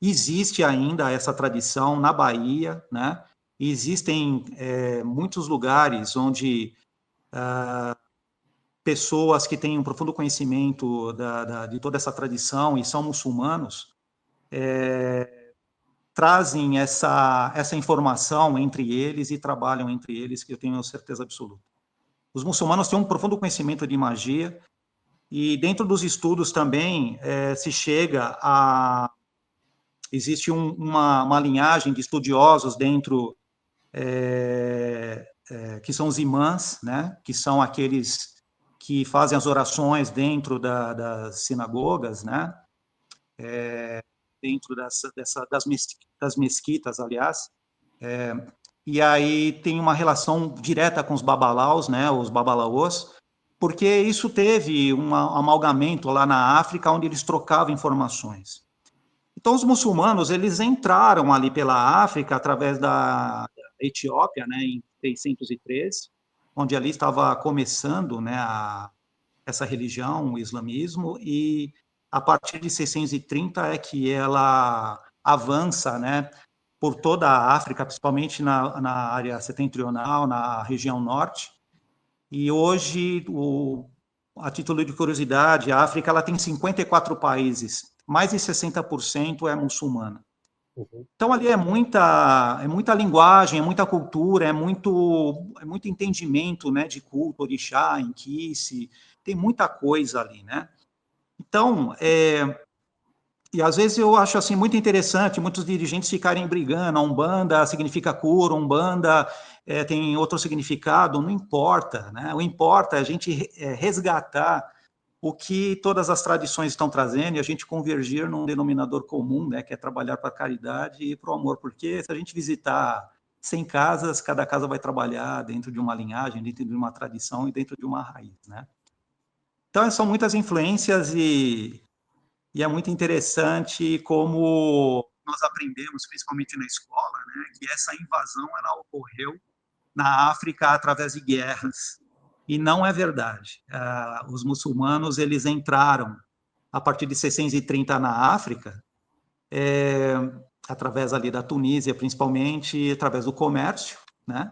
existe ainda essa tradição na Bahia, né? Existem muitos lugares onde pessoas que têm um profundo conhecimento de toda essa tradição e são muçulmanos, trazem essa informação entre eles e trabalham entre eles, que eu tenho certeza absoluta. Os muçulmanos têm um profundo conhecimento de magia e dentro dos estudos também se chega a... Existe uma linhagem de estudiosos dentro, que são os imãs, né, que são aqueles que fazem as orações dentro das sinagogas, né, dentro das mesquitas, aliás, e aí tem uma relação direta com os babalaus, né, os babalaôs, porque isso teve um amalgamento lá na África, onde eles trocavam informações. Então, os muçulmanos, eles entraram ali pela África, através da Etiópia, né, em 613, onde ali estava começando, né, essa religião, o islamismo, e a partir de 630 é que ela avança, né, por toda a África, principalmente na área setentrional, na região norte, e hoje, a título de curiosidade, a África ela tem 54 países, mais de 60% é muçulmana. Uhum. Então, ali é muita linguagem, é muita cultura, é muito entendimento, né, de culto, orixá, inquice, tem muita coisa ali, né? Então, e às vezes eu acho assim muito interessante muitos dirigentes ficarem brigando, a Umbanda significa cura, Umbanda tem outro significado, não importa, né? O importa é a gente resgatar o que todas as tradições estão trazendo e a gente convergir num denominador comum, né, que é trabalhar para a caridade e para o amor, porque se a gente visitar 100 casas, cada casa vai trabalhar dentro de uma linhagem, dentro de uma tradição e dentro de uma raiz, né? Então, são muitas influências e é muito interessante como nós aprendemos, principalmente na escola, né, que essa invasão ela ocorreu na África através de guerras. E não é verdade. Os muçulmanos eles entraram a partir de 630 na África, através ali da Tunísia, principalmente através do comércio, né?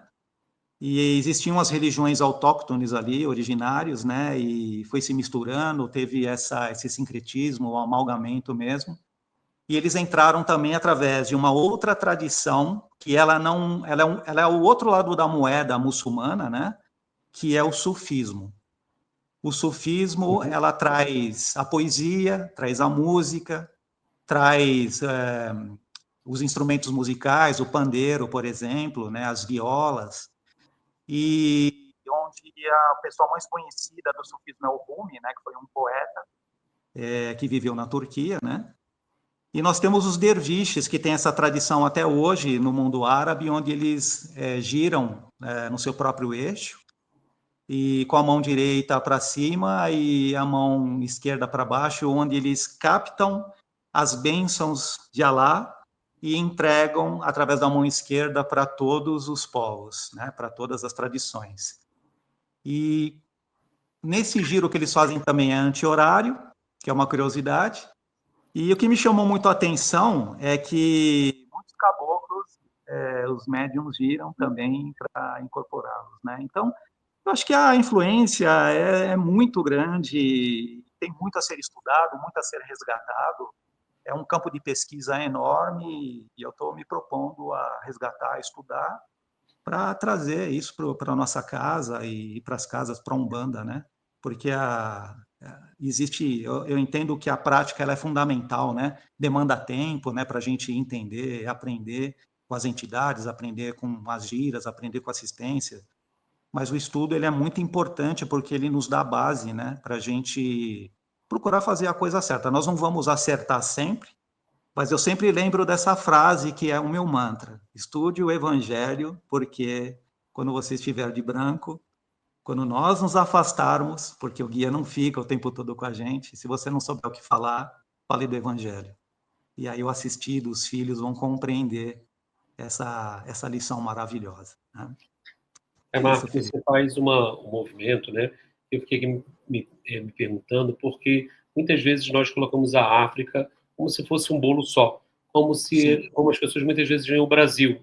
E existiam as religiões autóctones ali, originários, né? E foi se misturando, teve esse sincretismo, o amalgamento mesmo. E eles entraram também através de uma outra tradição que ela não, ela é o outro lado da moeda muçulmana, né? Que é o sufismo. O sufismo, ela traz a poesia, traz a música, traz os instrumentos musicais, o pandeiro, por exemplo, né, as violas, e onde a pessoa mais conhecida do sufismo é o Rumi, né, que foi um poeta que viveu na Turquia, né? E nós temos os derviches, que têm essa tradição até hoje no mundo árabe, onde eles giram no seu próprio eixo, e com a mão direita para cima e a mão esquerda para baixo, onde eles captam as bênçãos de Alá e entregam através da mão esquerda para todos os povos, né, para todas as tradições. E nesse giro que eles fazem também é anti-horário, que é uma curiosidade. E o que me chamou muito a atenção é que muitos caboclos, os médiums giram também para incorporá-los, né? Então, eu acho que a influência é muito grande, tem muito a ser estudado, muito a ser resgatado. É um campo de pesquisa enorme e eu estou me propondo a resgatar, estudar, para trazer isso para a nossa casa e para as casas, para a Umbanda, né? Porque existe, eu entendo que a prática ela é fundamental, né? Demanda tempo, né? Para a gente entender, aprender com as entidades, aprender com as giras, aprender com assistência, mas o estudo ele é muito importante porque ele nos dá base, né, para a gente procurar fazer a coisa certa. Nós não vamos acertar sempre, mas eu sempre lembro dessa frase que é o meu mantra: estude o Evangelho, porque quando você estiver de branco, quando nós nos afastarmos, porque o guia não fica o tempo todo com a gente, se você não souber o que falar, fale do Evangelho. E aí o assistido, os filhos vão compreender essa lição maravilhosa, né? É isso, Marcos, Felipe. você faz um movimento, né? Eu fiquei aqui me perguntando porque muitas vezes nós colocamos a África como se fosse um bolo só, Sim. como as pessoas muitas vezes veem o Brasil,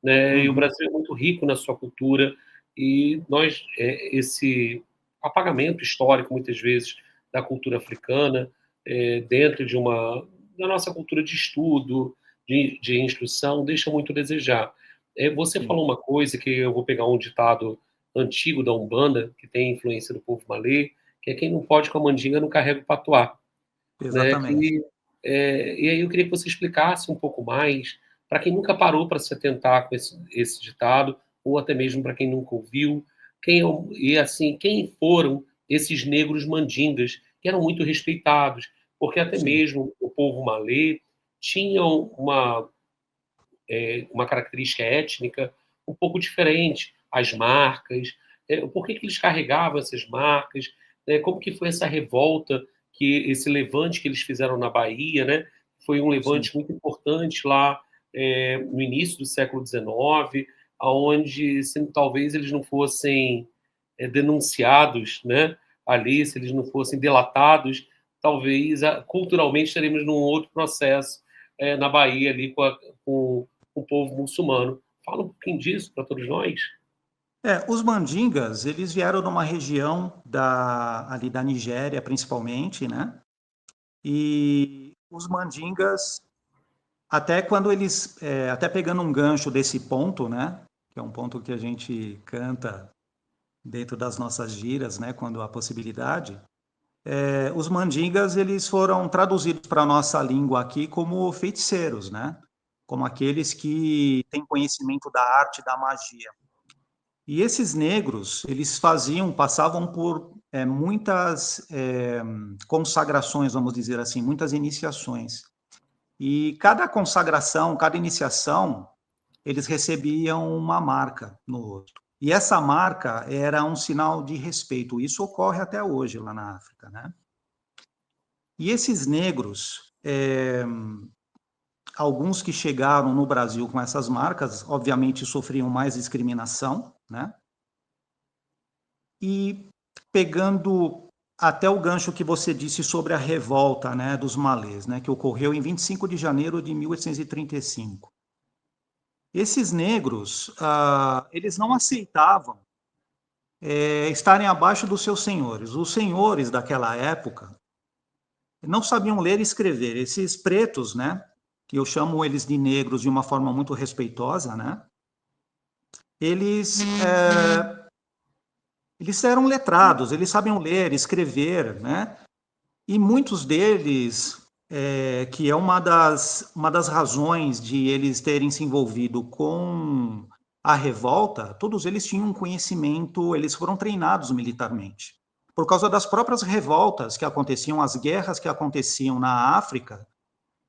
né? E o Uhum. Brasil é muito rico na sua cultura e nós esse apagamento histórico muitas vezes da cultura africana dentro da nossa cultura de estudo, de instrução, deixa muito a desejar. Você Sim, falou uma coisa que eu vou pegar um ditado antigo da Umbanda, que tem influência do povo malê, que é quem não pode com a mandinga não carrega o patuá, né? exatamente. E aí eu queria que você explicasse um pouco mais, para quem nunca parou para se atentar com esse ditado, ou até mesmo para quem nunca ouviu, e assim, quem foram esses negros mandingas, que eram muito respeitados, porque até Sim, mesmo o povo malê tinham uma característica étnica um pouco diferente, as marcas, por que eles carregavam essas marcas, como que foi essa revolta, esse levante que eles fizeram na Bahia, né? Foi um sim, levante muito importante lá no início do século XIX, aonde talvez eles não fossem denunciados, né? Ali, se eles não fossem delatados, talvez culturalmente estaremos num outro processo na Bahia ali com o povo muçulmano. Fala um pouquinho disso para todos nós. os mandingas, eles vieram de uma região ali da Nigéria, principalmente, né? E os mandingas, até quando eles, até pegando um gancho desse ponto, né? Que é um ponto que a gente canta dentro das nossas giras, né? Quando há possibilidade. Os mandingas, eles foram traduzidos para a nossa língua aqui como feiticeiros, né? Como aqueles que têm conhecimento da arte da magia. E esses negros, eles passavam por muitas consagrações, vamos dizer assim, muitas iniciações. E cada consagração, cada iniciação, eles recebiam uma marca no rosto. E essa marca era um sinal de respeito. Isso ocorre até hoje lá na África, né? E esses negros, alguns que chegaram no Brasil com essas marcas, obviamente sofriam mais discriminação, né? E pegando até o gancho que você disse sobre a revolta, né, dos malês, né, que ocorreu em 25 de janeiro de 1835. Esses negros, eles não aceitavam estarem abaixo dos seus senhores. Os senhores daquela época não sabiam ler e escrever. Esses pretos, né, que eu chamo eles de negros de uma forma muito respeitosa, né, eles eram letrados, eles sabiam ler, escrever, né, e muitos deles, que é uma das razões de eles terem se envolvido com a revolta, todos eles tinham um conhecimento, eles foram treinados militarmente. Por causa das próprias revoltas que aconteciam, as guerras que aconteciam na África,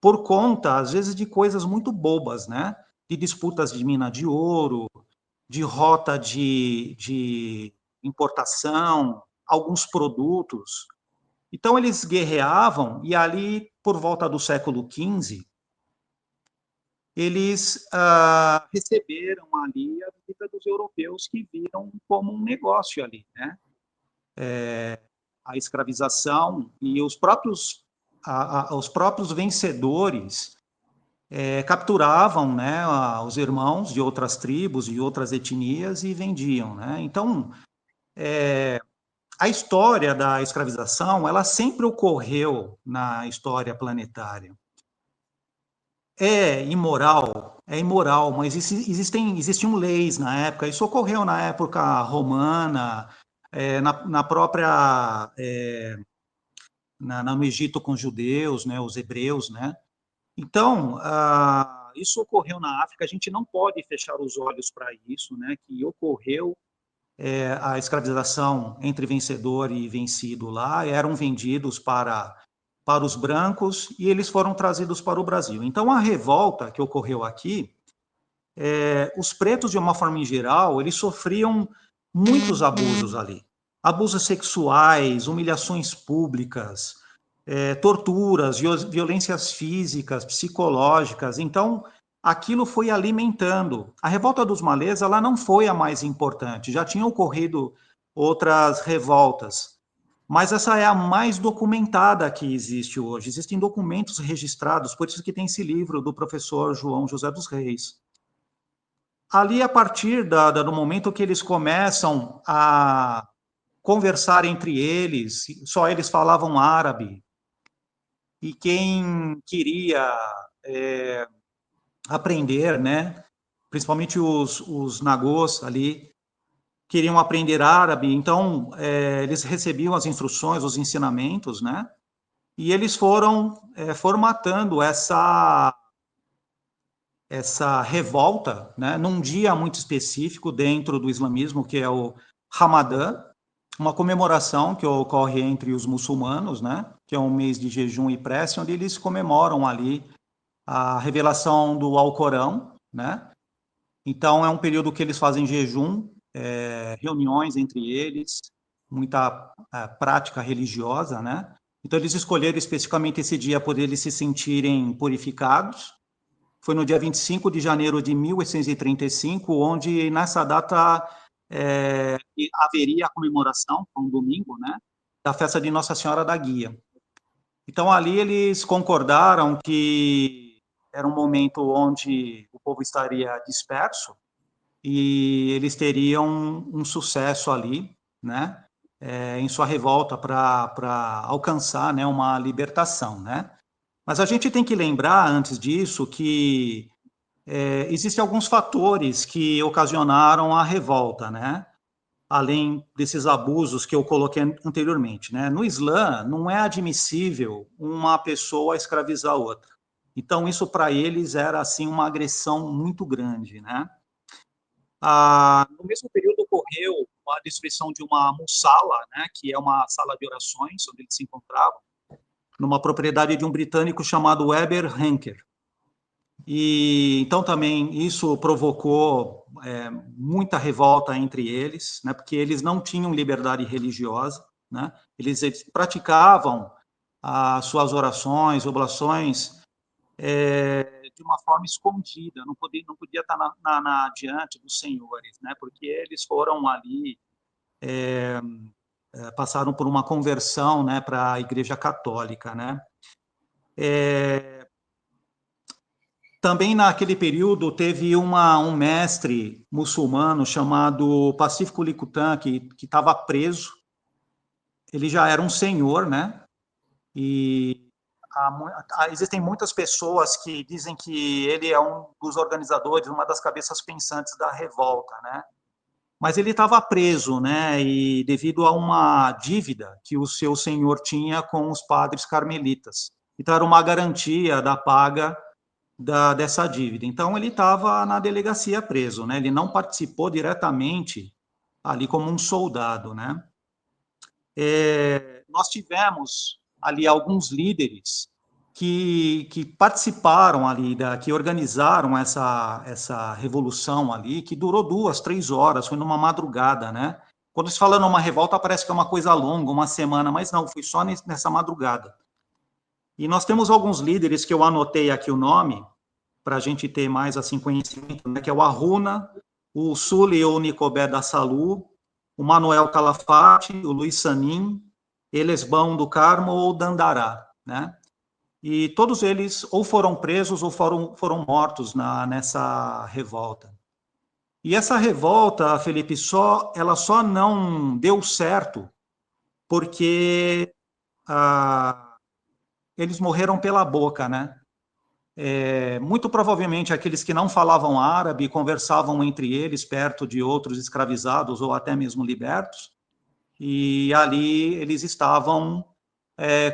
por conta, às vezes, de coisas muito bobas, né? De disputas de mina de ouro, de rota de importação, alguns produtos. Então, eles guerreavam, e ali, por volta do século XV, eles receberam ali a visita dos europeus que viram como um negócio ali, né? A escravização e os próprios vencedores capturavam, né, os irmãos de outras tribos e outras etnias e vendiam, né? Então, a história da escravização, ela sempre ocorreu na história planetária. É imoral, mas existiam leis na época. Isso ocorreu na época romana, na própria no Egito com os judeus, né, os hebreus, né? Então, isso ocorreu na África. A gente não pode fechar os olhos para isso, né? Que ocorreu a escravização entre vencedor e vencido lá, eram vendidos para os brancos e eles foram trazidos para o Brasil. Então, a revolta que ocorreu aqui, os pretos, de uma forma em geral, eles sofriam muitos abusos ali. Abusos sexuais, humilhações públicas, torturas, violências físicas, psicológicas. Então, aquilo foi alimentando. A revolta dos malês, ela não foi a mais importante, já tinham ocorrido outras revoltas, mas essa é a mais documentada que existe hoje. Existem documentos registrados, por isso que tem esse livro do professor João José dos Reis. Ali, a partir do momento que eles começam a conversar entre eles, só eles falavam árabe, e quem queria aprender, né, principalmente os nagôs ali, queriam aprender árabe, então eles recebiam as instruções, os ensinamentos, né, e eles foram formatando essa revolta, né, num dia muito específico dentro do islamismo, que é o Ramadã, uma comemoração que ocorre entre os muçulmanos, né, que é um mês de jejum e prece, onde eles comemoram ali a revelação do Alcorão, né? Então é um período que eles fazem jejum, reuniões entre eles, muita prática religiosa, né? Então eles escolheram especificamente esse dia por eles se sentirem purificados. Foi no dia 25 de janeiro de 1835, onde nessa data haveria a comemoração, um domingo, né? Da festa de Nossa Senhora da Guia. Então ali eles concordaram que era um momento onde o povo estaria disperso e eles teriam um sucesso ali, né, em sua revolta para alcançar, né, uma libertação, né. Mas a gente tem que lembrar, antes disso, que existem alguns fatores que ocasionaram a revolta, né, além desses abusos que eu coloquei anteriormente, né. No Islã, não é admissível uma pessoa escravizar outra. Então, isso para eles era, assim, uma agressão muito grande, né. No mesmo período ocorreu a destruição de uma mussala, né, que é uma sala de orações, onde eles se encontravam, numa propriedade de um britânico chamado Weber Henker. E então também isso provocou muita revolta entre eles, né, porque eles não tinham liberdade religiosa, né, eles praticavam as suas orações, oblações, de uma forma escondida, não podia estar diante dos senhores, né, porque eles foram ali, passaram por uma conversão, né, para a Igreja Católica, né. Também naquele período teve um mestre muçulmano chamado Pacífico Licutan, que estava preso. Ele já era um senhor, né? E existem muitas pessoas que dizem que ele é um dos organizadores, uma das cabeças pensantes da revolta, né? Mas ele estava preso, né? E devido a uma dívida que o seu senhor tinha com os padres carmelitas. Então era uma garantia da paga dessa dívida. Então, ele estava na delegacia preso, né? Ele não participou diretamente ali como um soldado, né? Nós tivemos ali alguns líderes que participaram ali, que organizaram essa revolução ali, que durou 2, 3 horas, foi numa madrugada, né? Quando se fala numa revolta, parece que é uma coisa longa, uma semana, mas não, foi só nessa madrugada. E nós temos alguns líderes que eu anotei aqui o nome, para a gente ter mais assim conhecimento, né, que é o Arruna, o Suli ou Nicobé da Salu, o Manuel Calafate, o Luiz Sanin, Elesbão do Carmo ou Dandará, né? E todos eles ou foram presos ou foram mortos nessa revolta. E essa revolta, Felipe, ela só não deu certo porque eles morreram pela boca, né? Muito provavelmente aqueles que não falavam árabe conversavam entre eles perto de outros escravizados ou até mesmo libertos, e ali eles estavam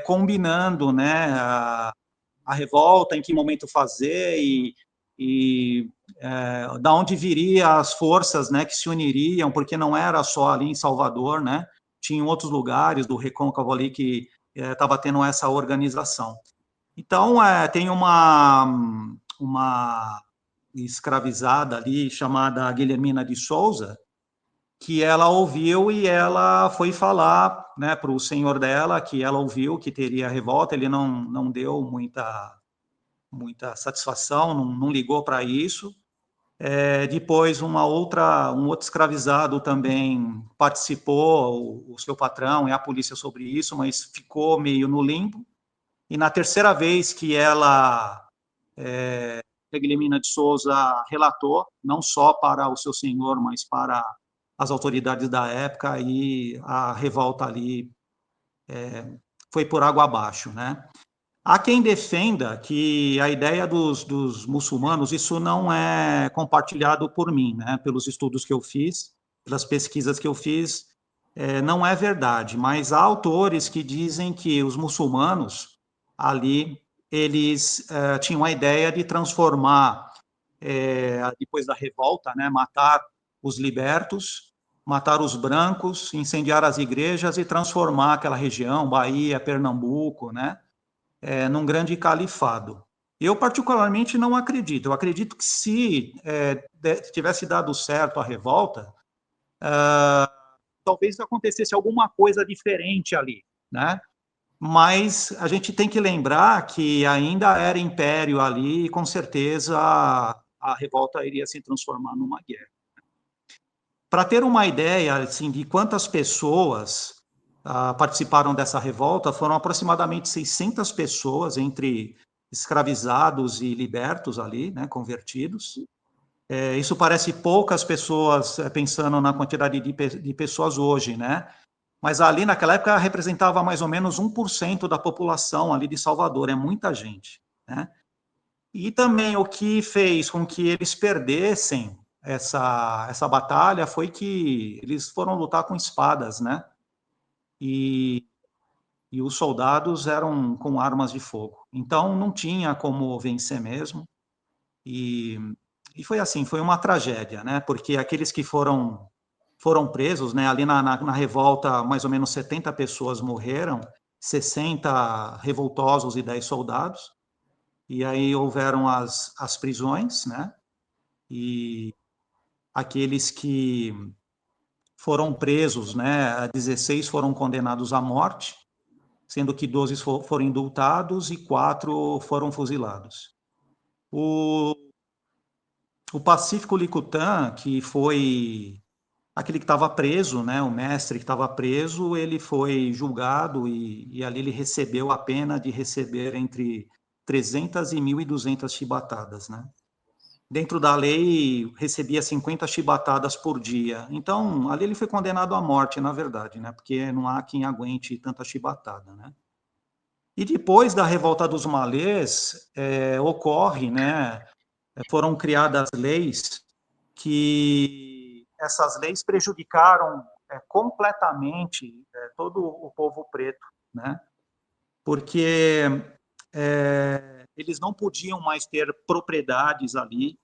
combinando, né, a revolta, em que momento fazer e da onde viria as forças, né, que se uniriam, porque não era só ali em Salvador, né, tinham outros lugares do Recôncavo ali que estava tendo essa organização. Então, tem uma escravizada ali chamada Guilhermina de Souza, que ela ouviu e ela foi falar, né, para o senhor dela que ela ouviu que teria revolta. Ele não deu muita satisfação, não ligou para isso. Depois um outro escravizado também participou, o seu patrão e a polícia, sobre isso, mas ficou meio no limbo. E na terceira vez que ela, Guilhermina de Souza, relatou, não só para o seu senhor, mas para as autoridades da época, e a revolta ali foi por água abaixo, né? Há quem defenda que a ideia dos muçulmanos, isso não é compartilhado por mim, né? Pelos estudos que eu fiz, pelas pesquisas que eu fiz, não é verdade, mas há autores que dizem que os muçulmanos ali, eles tinham a ideia de transformar, depois da revolta, né, matar os libertos, matar os brancos, incendiar as igrejas e transformar aquela região, Bahia, Pernambuco, né, num grande califado. Eu, particularmente, não acredito. Eu acredito que se tivesse dado certo a revolta, talvez acontecesse alguma coisa diferente ali, né? Mas a gente tem que lembrar que ainda era império ali e, com certeza, a revolta iria se transformar numa guerra. Para ter uma ideia assim, de quantas pessoas participaram dessa revolta, foram aproximadamente 600 pessoas, entre escravizados e libertos ali, né, convertidos. Isso parece poucas pessoas, pensando na quantidade de pessoas hoje, né? Mas ali naquela época representava mais ou menos 1% da população ali de Salvador, é muita gente, né? E também o que fez com que eles perdessem essa batalha foi que eles foram lutar com espadas, né? E, e os soldados eram com armas de fogo. Então não tinha como vencer mesmo. E E foi assim, foi uma tragédia, né? Porque aqueles que foram presos, né? Ali na revolta, mais ou menos 70 pessoas morreram, 60 revoltosos e 10 soldados. E aí houveram as prisões, né? E aqueles que foram presos, né? 16 foram condenados à morte, sendo que 12 foram indultados e 4 foram fuzilados. O Pacífico Licutan, que foi aquele que estava preso, né, o mestre que estava preso, ele foi julgado e ali ele recebeu a pena de receber entre 300 e 1.200 chibatadas, né? Dentro da lei, recebia 50 chibatadas por dia. Então, ali ele foi condenado à morte, na verdade, né? Porque não há quem aguente tanta chibatada, né? E depois da revolta dos malês, ocorre, né? Foram criadas leis que essas leis prejudicaram completamente todo o povo preto, né? Porque eles não podiam mais ter propriedades ali,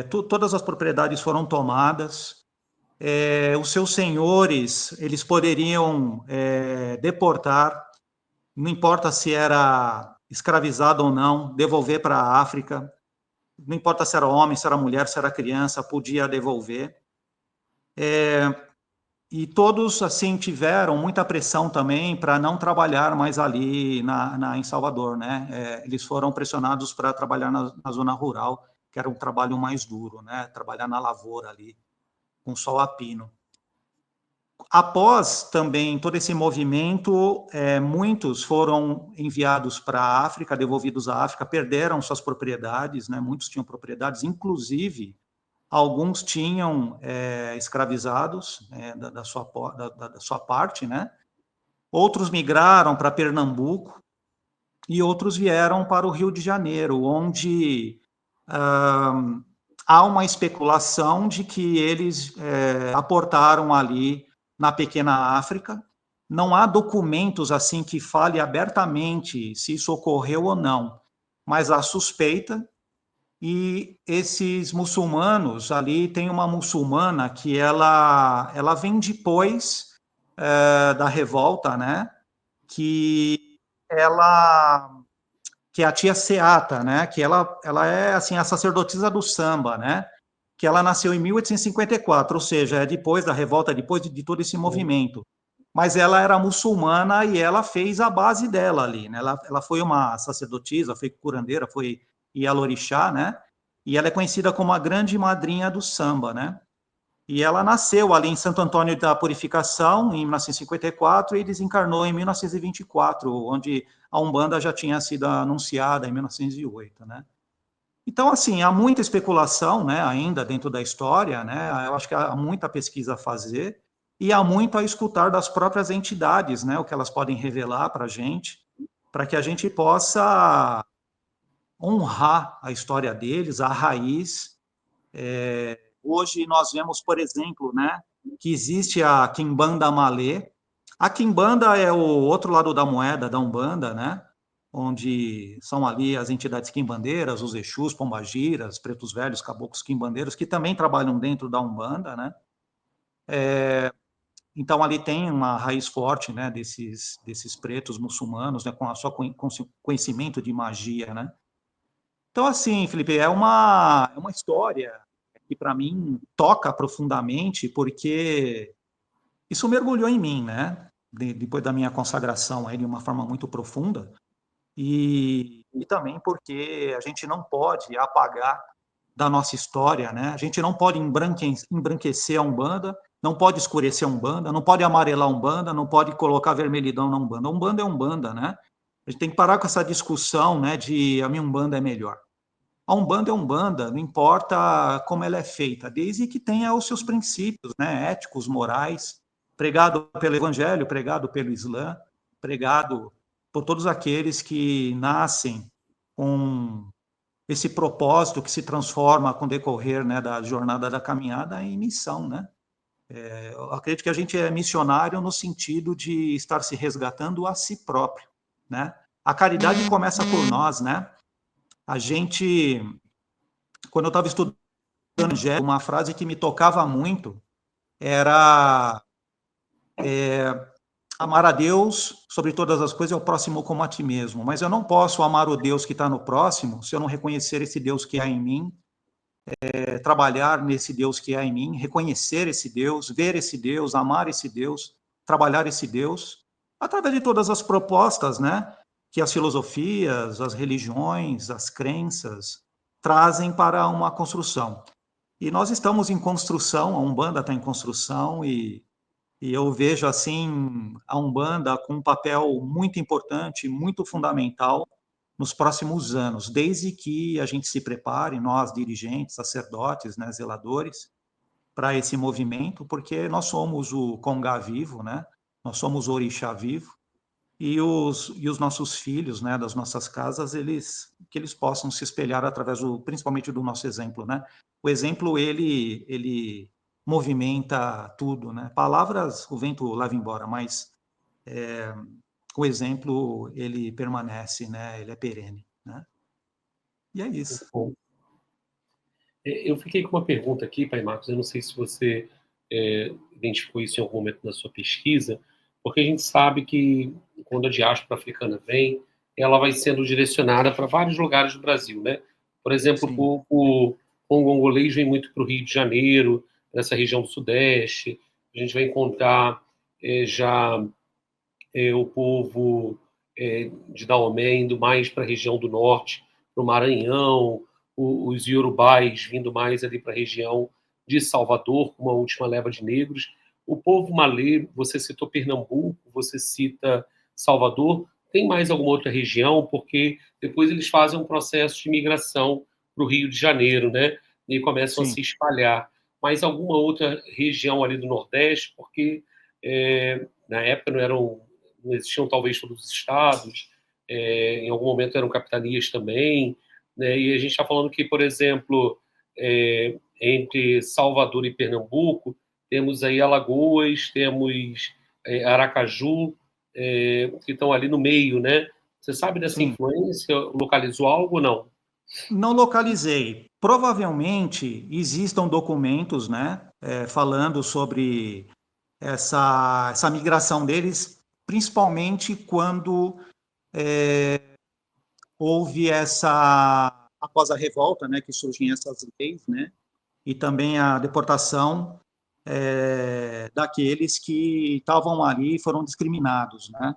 todas as propriedades foram tomadas, os seus senhores, eles poderiam deportar, não importa se era escravizado ou não, devolver para a África, não importa se era homem, se era mulher, se era criança, podia devolver. E todos, assim, tiveram muita pressão também para não trabalhar mais ali em Salvador, né? Eles foram pressionados para trabalhar na zona rural, que era um trabalho mais duro, né? Trabalhar na lavoura ali, com sol a pino. Após também todo esse movimento, muitos foram enviados para a África, devolvidos à África, perderam suas propriedades, né? Muitos tinham propriedades, inclusive alguns tinham escravizados da sua parte, né? Outros migraram para Pernambuco e outros vieram para o Rio de Janeiro, onde há uma especulação de que eles aportaram ali na pequena África. Não há documentos assim que fale abertamente se isso ocorreu ou não, mas há suspeita. E esses muçulmanos, ali tem uma muçulmana que ela vem depois da revolta, né? Que ela que é a tia Seata, né? Que ela é assim a sacerdotisa do samba, né? Que ela nasceu em 1854, ou seja, é depois da revolta, depois de todo esse movimento. Mas ela era muçulmana e ela fez a base dela ali, né? Ela foi uma sacerdotisa, foi curandeira, foi Ialorixá, né? E ela é conhecida como a grande madrinha do samba, né? E ela nasceu ali em Santo Antônio da Purificação, em 1954, e desencarnou em 1924, onde a Umbanda já tinha sido anunciada em 1908, né? Então, assim, há muita especulação, né, ainda dentro da história, né? Eu acho que há muita pesquisa a fazer e há muito a escutar das próprias entidades, né, o que elas podem revelar para que a gente possa honrar a história deles, a raiz. Hoje nós vemos, por exemplo, né, que existe a Quimbanda Malê. A Quimbanda é o outro lado da moeda da Umbanda, né? Onde são ali as entidades quimbandeiras, os Exus, Pombagiras, Pretos Velhos, Caboclos Quimbandeiros, que também trabalham dentro da Umbanda, né? Então ali tem uma raiz forte, né, desses pretos muçulmanos, né, com com seu conhecimento de magia, né? Então assim, Felipe, é uma história que para mim toca profundamente, porque isso mergulhou em mim, né? Depois da minha consagração aí de uma forma muito profunda, e também porque a gente não pode apagar da nossa história, né? A gente não pode embranquecer a Umbanda, não pode escurecer a Umbanda, não pode amarelar a Umbanda, não pode colocar vermelhidão na Umbanda. A Umbanda é Umbanda, né? A gente tem que parar com essa discussão, né, de a minha Umbanda é melhor. A Umbanda é Umbanda, não importa como ela é feita, desde que tenha os seus princípios, né, éticos, morais, pregado pelo Evangelho, pregado pelo Islã, pregado por todos aqueles que nascem com esse propósito que se transforma com o decorrer, né, da jornada da caminhada em missão, né? Eu acredito que a gente é missionário no sentido de estar se resgatando a si próprio, né? A caridade começa por nós, né? A gente quando eu estava estudando Evangelho, uma frase que me tocava muito era amar a Deus sobre todas as coisas e ao próximo como a ti mesmo. Mas eu não posso amar o Deus que está no próximo se eu não reconhecer esse Deus que há em mim, trabalhar nesse Deus que há em mim, reconhecer esse Deus, ver esse Deus, amar esse Deus, trabalhar esse Deus, através de todas as propostas, né, que as filosofias, as religiões, as crenças trazem para uma construção. E nós estamos em construção, a Umbanda está em construção e eu vejo assim a Umbanda com um papel muito importante, muito fundamental nos próximos anos, desde que a gente se prepare, nós dirigentes, sacerdotes, né, zeladores, para esse movimento, porque nós somos o Congá vivo, né? Nós somos o Orixá vivo e os nossos filhos, né, das nossas casas, que eles possam se espelhar através principalmente do nosso exemplo, né? O exemplo ele movimenta tudo, né? Palavras o vento leva embora, mas o exemplo ele permanece, né? Ele é perene, né? E é isso. Bom, eu fiquei com uma pergunta aqui, Pai Marcos, eu não sei se você identificou isso em algum momento na sua pesquisa, porque a gente sabe que quando a diáspora africana vem, ela vai sendo direcionada para vários lugares do Brasil, né? Por exemplo, Sim, o congolês vem muito para o Rio de Janeiro, nessa região do Sudeste, a gente vai encontrar já o povo de Daomé indo mais para a região do norte, para o Maranhão, os iorubais vindo mais ali para a região de Salvador, com uma última leva de negros. O povo malê, você citou Pernambuco, você cita Salvador, tem mais alguma outra região? Porque depois eles fazem um processo de migração para o Rio de Janeiro, né? E começam a sim. se espalhar. Mais alguma outra região ali do Nordeste? Porque na época não existiam talvez todos os estados, em algum momento eram capitanias também, né? E a gente está falando que, por exemplo, entre Salvador e Pernambuco, temos aí Alagoas, temos Aracaju, que estão ali no meio, né? Você sabe dessa Sim. influência? Localizou algo ou não? Não localizei. Provavelmente existam documentos, né, falando sobre essa migração deles, principalmente quando houve após a revolta, né, que surgem essas leis, né, e também a deportação daqueles que estavam ali e foram discriminados, né.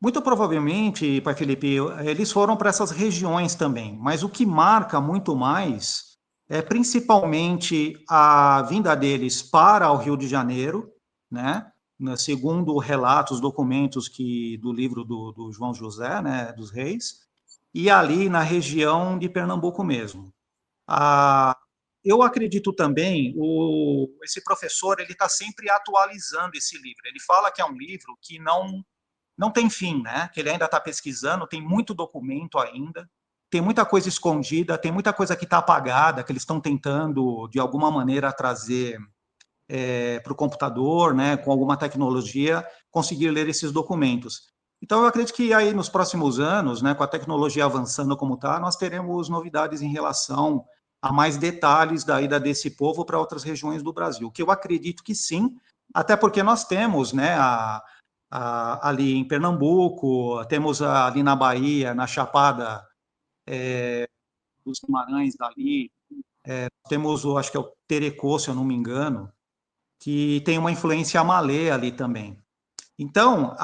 Muito provavelmente, Pai Felipe, eles foram para essas regiões também, mas o que marca muito mais é principalmente a vinda deles para o Rio de Janeiro, né? Segundo relatos, documentos do livro do João José, né, dos Reis, e ali na região de Pernambuco mesmo. Ah, eu acredito também, esse professor ele está sempre atualizando esse livro. Ele fala que é um livro que não tem fim, né? Que ele ainda está pesquisando, tem muito documento ainda, tem muita coisa escondida, tem muita coisa que está apagada, que eles estão tentando, de alguma maneira, trazer para o computador, né? Com alguma tecnologia, conseguir ler esses documentos. Então, eu acredito que aí nos próximos anos, né, com a tecnologia avançando como está, nós teremos novidades em relação a mais detalhes da ida desse povo para outras regiões do Brasil, que eu acredito que sim, até porque nós temos, né, ali em Pernambuco, temos ali na Bahia, na Chapada dos Guimarães dali, temos acho que é o Terecô, se eu não me engano, que tem uma influência malê ali também. Então,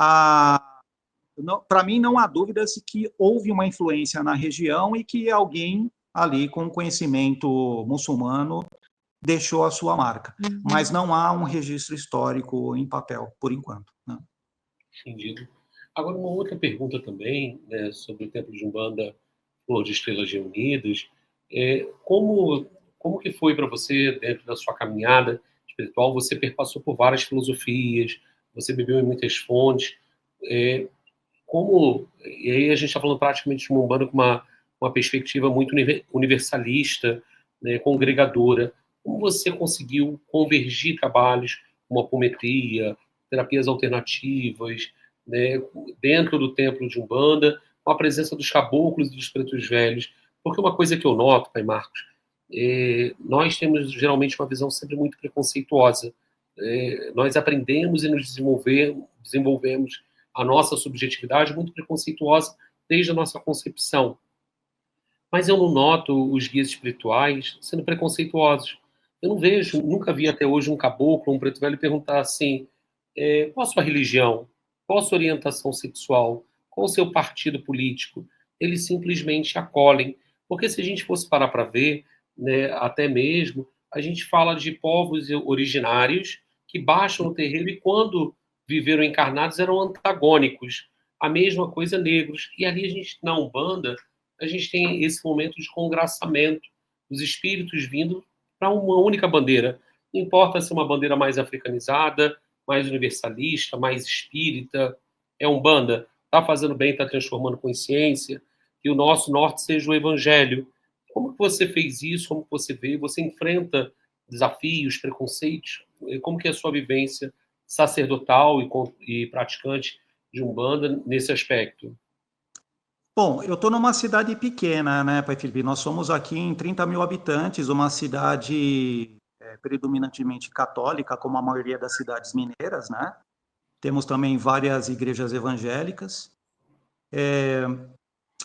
para mim não há dúvidas que houve uma influência na região e que alguém ali com conhecimento muçulmano deixou a sua marca, mas não há um registro histórico em papel, por enquanto, né? Entendido. Agora, uma outra pergunta também, né, sobre o Templo de Umbanda Flor de Estrelas Reunidas. Como que foi para você, dentro da sua caminhada espiritual, você perpassou por várias filosofias, você bebeu em muitas fontes, e aí a gente está falando praticamente de uma Umbanda com uma perspectiva muito universalista, né, congregadora. Como você conseguiu convergir trabalhos como apometria, terapias alternativas, né, dentro do templo de Umbanda, com a presença dos caboclos e dos pretos velhos? Porque uma coisa que eu noto, Pai Marcos, nós temos geralmente uma visão sempre muito preconceituosa. Nós aprendemos e nos desenvolvemos a nossa subjetividade muito preconceituosa desde a nossa concepção. Mas eu não noto os guias espirituais sendo preconceituosos. Eu não vejo, nunca vi até hoje um caboclo, um preto velho perguntar assim: qual a sua religião? Qual a sua orientação sexual? Qual o seu partido político? Eles simplesmente acolhem. Porque se a gente fosse parar para ver, né, até mesmo, a gente fala de povos originários que baixam no terreiro e quando viveram encarnados eram antagônicos. A mesma coisa negros. E ali a gente, na Umbanda, a gente tem esse momento de congraçamento, os espíritos vindo para uma única bandeira. Não importa se é uma bandeira mais africanizada, mais universalista, mais espírita, é Umbanda, está fazendo bem, está transformando consciência, que o nosso norte seja o evangelho. Como que você fez isso? Como que você vê? Você enfrenta desafios, preconceitos? Como que é a sua vivência sacerdotal e praticante de Umbanda nesse aspecto? Bom, eu estou numa cidade pequena, né, Pai Felipe? Nós somos aqui em 30 mil habitantes, uma cidade predominantemente católica, como a maioria das cidades mineiras, né? Temos também várias igrejas evangélicas.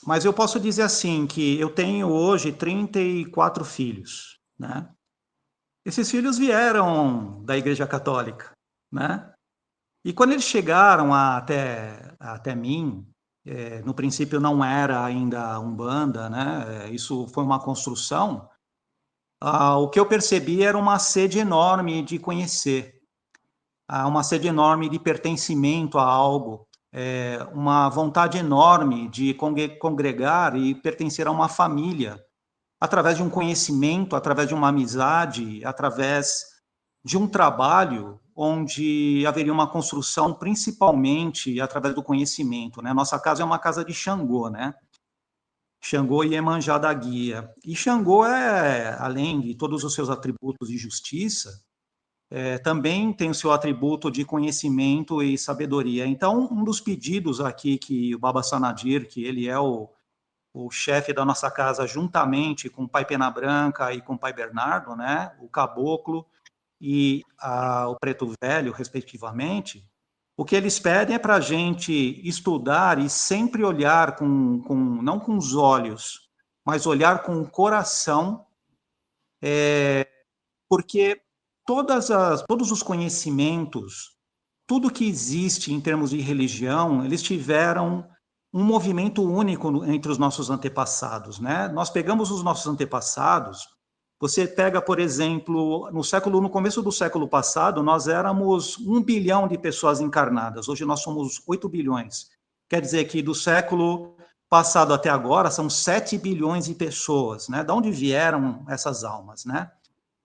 Mas eu posso dizer assim, que eu tenho hoje 34 filhos, né? Esses filhos vieram da Igreja Católica, né? E quando eles chegaram até mim, no princípio não era ainda Umbanda, né? Isso foi uma construção. O que eu percebi era uma sede enorme de conhecer, uma sede enorme de pertencimento a algo, uma vontade enorme de congregar e pertencer a uma família, através de um conhecimento, através de uma amizade, através de um trabalho onde haveria uma construção principalmente através do conhecimento, né? Nossa casa é uma casa de Xangô, né? Xangô e Iemanjá da Guia. E Xangô além de todos os seus atributos de justiça, também tem o seu atributo de conhecimento e sabedoria. Então, um dos pedidos aqui que o Baba Sanadir, que ele é o chefe da nossa casa, juntamente com o Pai Pena Branca e com o Pai Bernardo, né, o Caboclo e o Preto Velho, respectivamente, o que eles pedem é para a gente estudar e sempre olhar não com os olhos, mas olhar com o coração, porque todos os conhecimentos, tudo que existe em termos de religião, eles tiveram um movimento único entre os nossos antepassados, né? Nós pegamos os nossos antepassados, você pega, por exemplo, no começo do século passado, nós éramos 1 bilhão de pessoas encarnadas, hoje nós somos 8 bilhões. Quer dizer que do século passado até agora são 7 bilhões de pessoas, né? De onde vieram essas almas, né?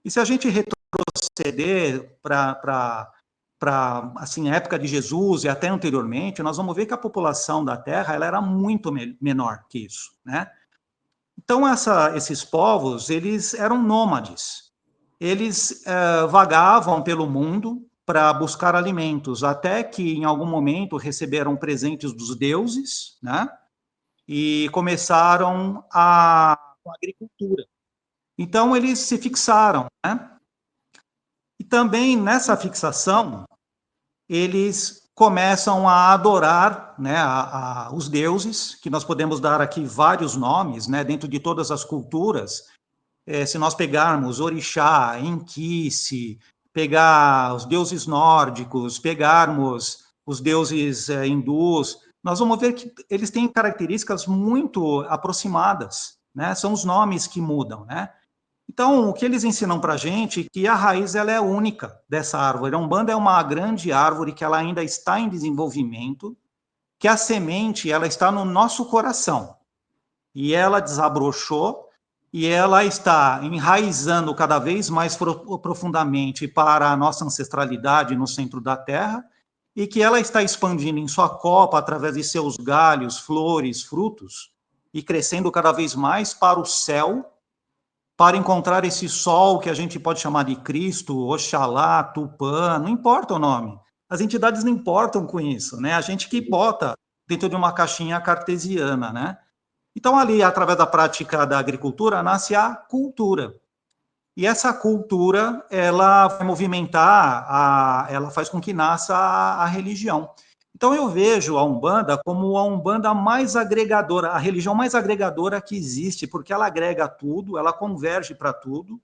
E se a gente retroceder para assim, a época de Jesus e até anteriormente, nós vamos ver que a população da Terra ela era muito menor que isso, né? Então, esses povos, eles eram nômades. Eles vagavam pelo mundo para buscar alimentos, até que, em algum momento, receberam presentes dos deuses, né? E começaram com a agricultura. Então, eles se fixaram, né? E também, nessa fixação, eles começam a adorar, né, os deuses, que nós podemos dar aqui vários nomes, né, dentro de todas as culturas. Se nós pegarmos Orixá, Enkice, pegar os deuses nórdicos, pegarmos os deuses hindus, nós vamos ver que eles têm características muito aproximadas, né? São os nomes que mudam, né? Então, o que eles ensinam para a gente é que a raiz ela é única dessa árvore. A Umbanda é uma grande árvore que ela ainda está em desenvolvimento, que a semente ela está no nosso coração. E ela desabrochou e ela está enraizando cada vez mais profundamente para a nossa ancestralidade no centro da Terra e que ela está expandindo em sua copa através de seus galhos, flores, frutos e crescendo cada vez mais para o céu, para encontrar esse sol que a gente pode chamar de Cristo, Oxalá, Tupã, não importa o nome. As entidades não importam com isso, né? A gente que bota dentro de uma caixinha cartesiana, né? Então, ali, através da prática da agricultura, nasce a cultura. E essa cultura, ela vai movimentar, ela faz com que nasça a religião. Então, eu vejo a Umbanda como a Umbanda mais agregadora, a religião mais agregadora que existe, porque ela agrega tudo, ela converge para tudo,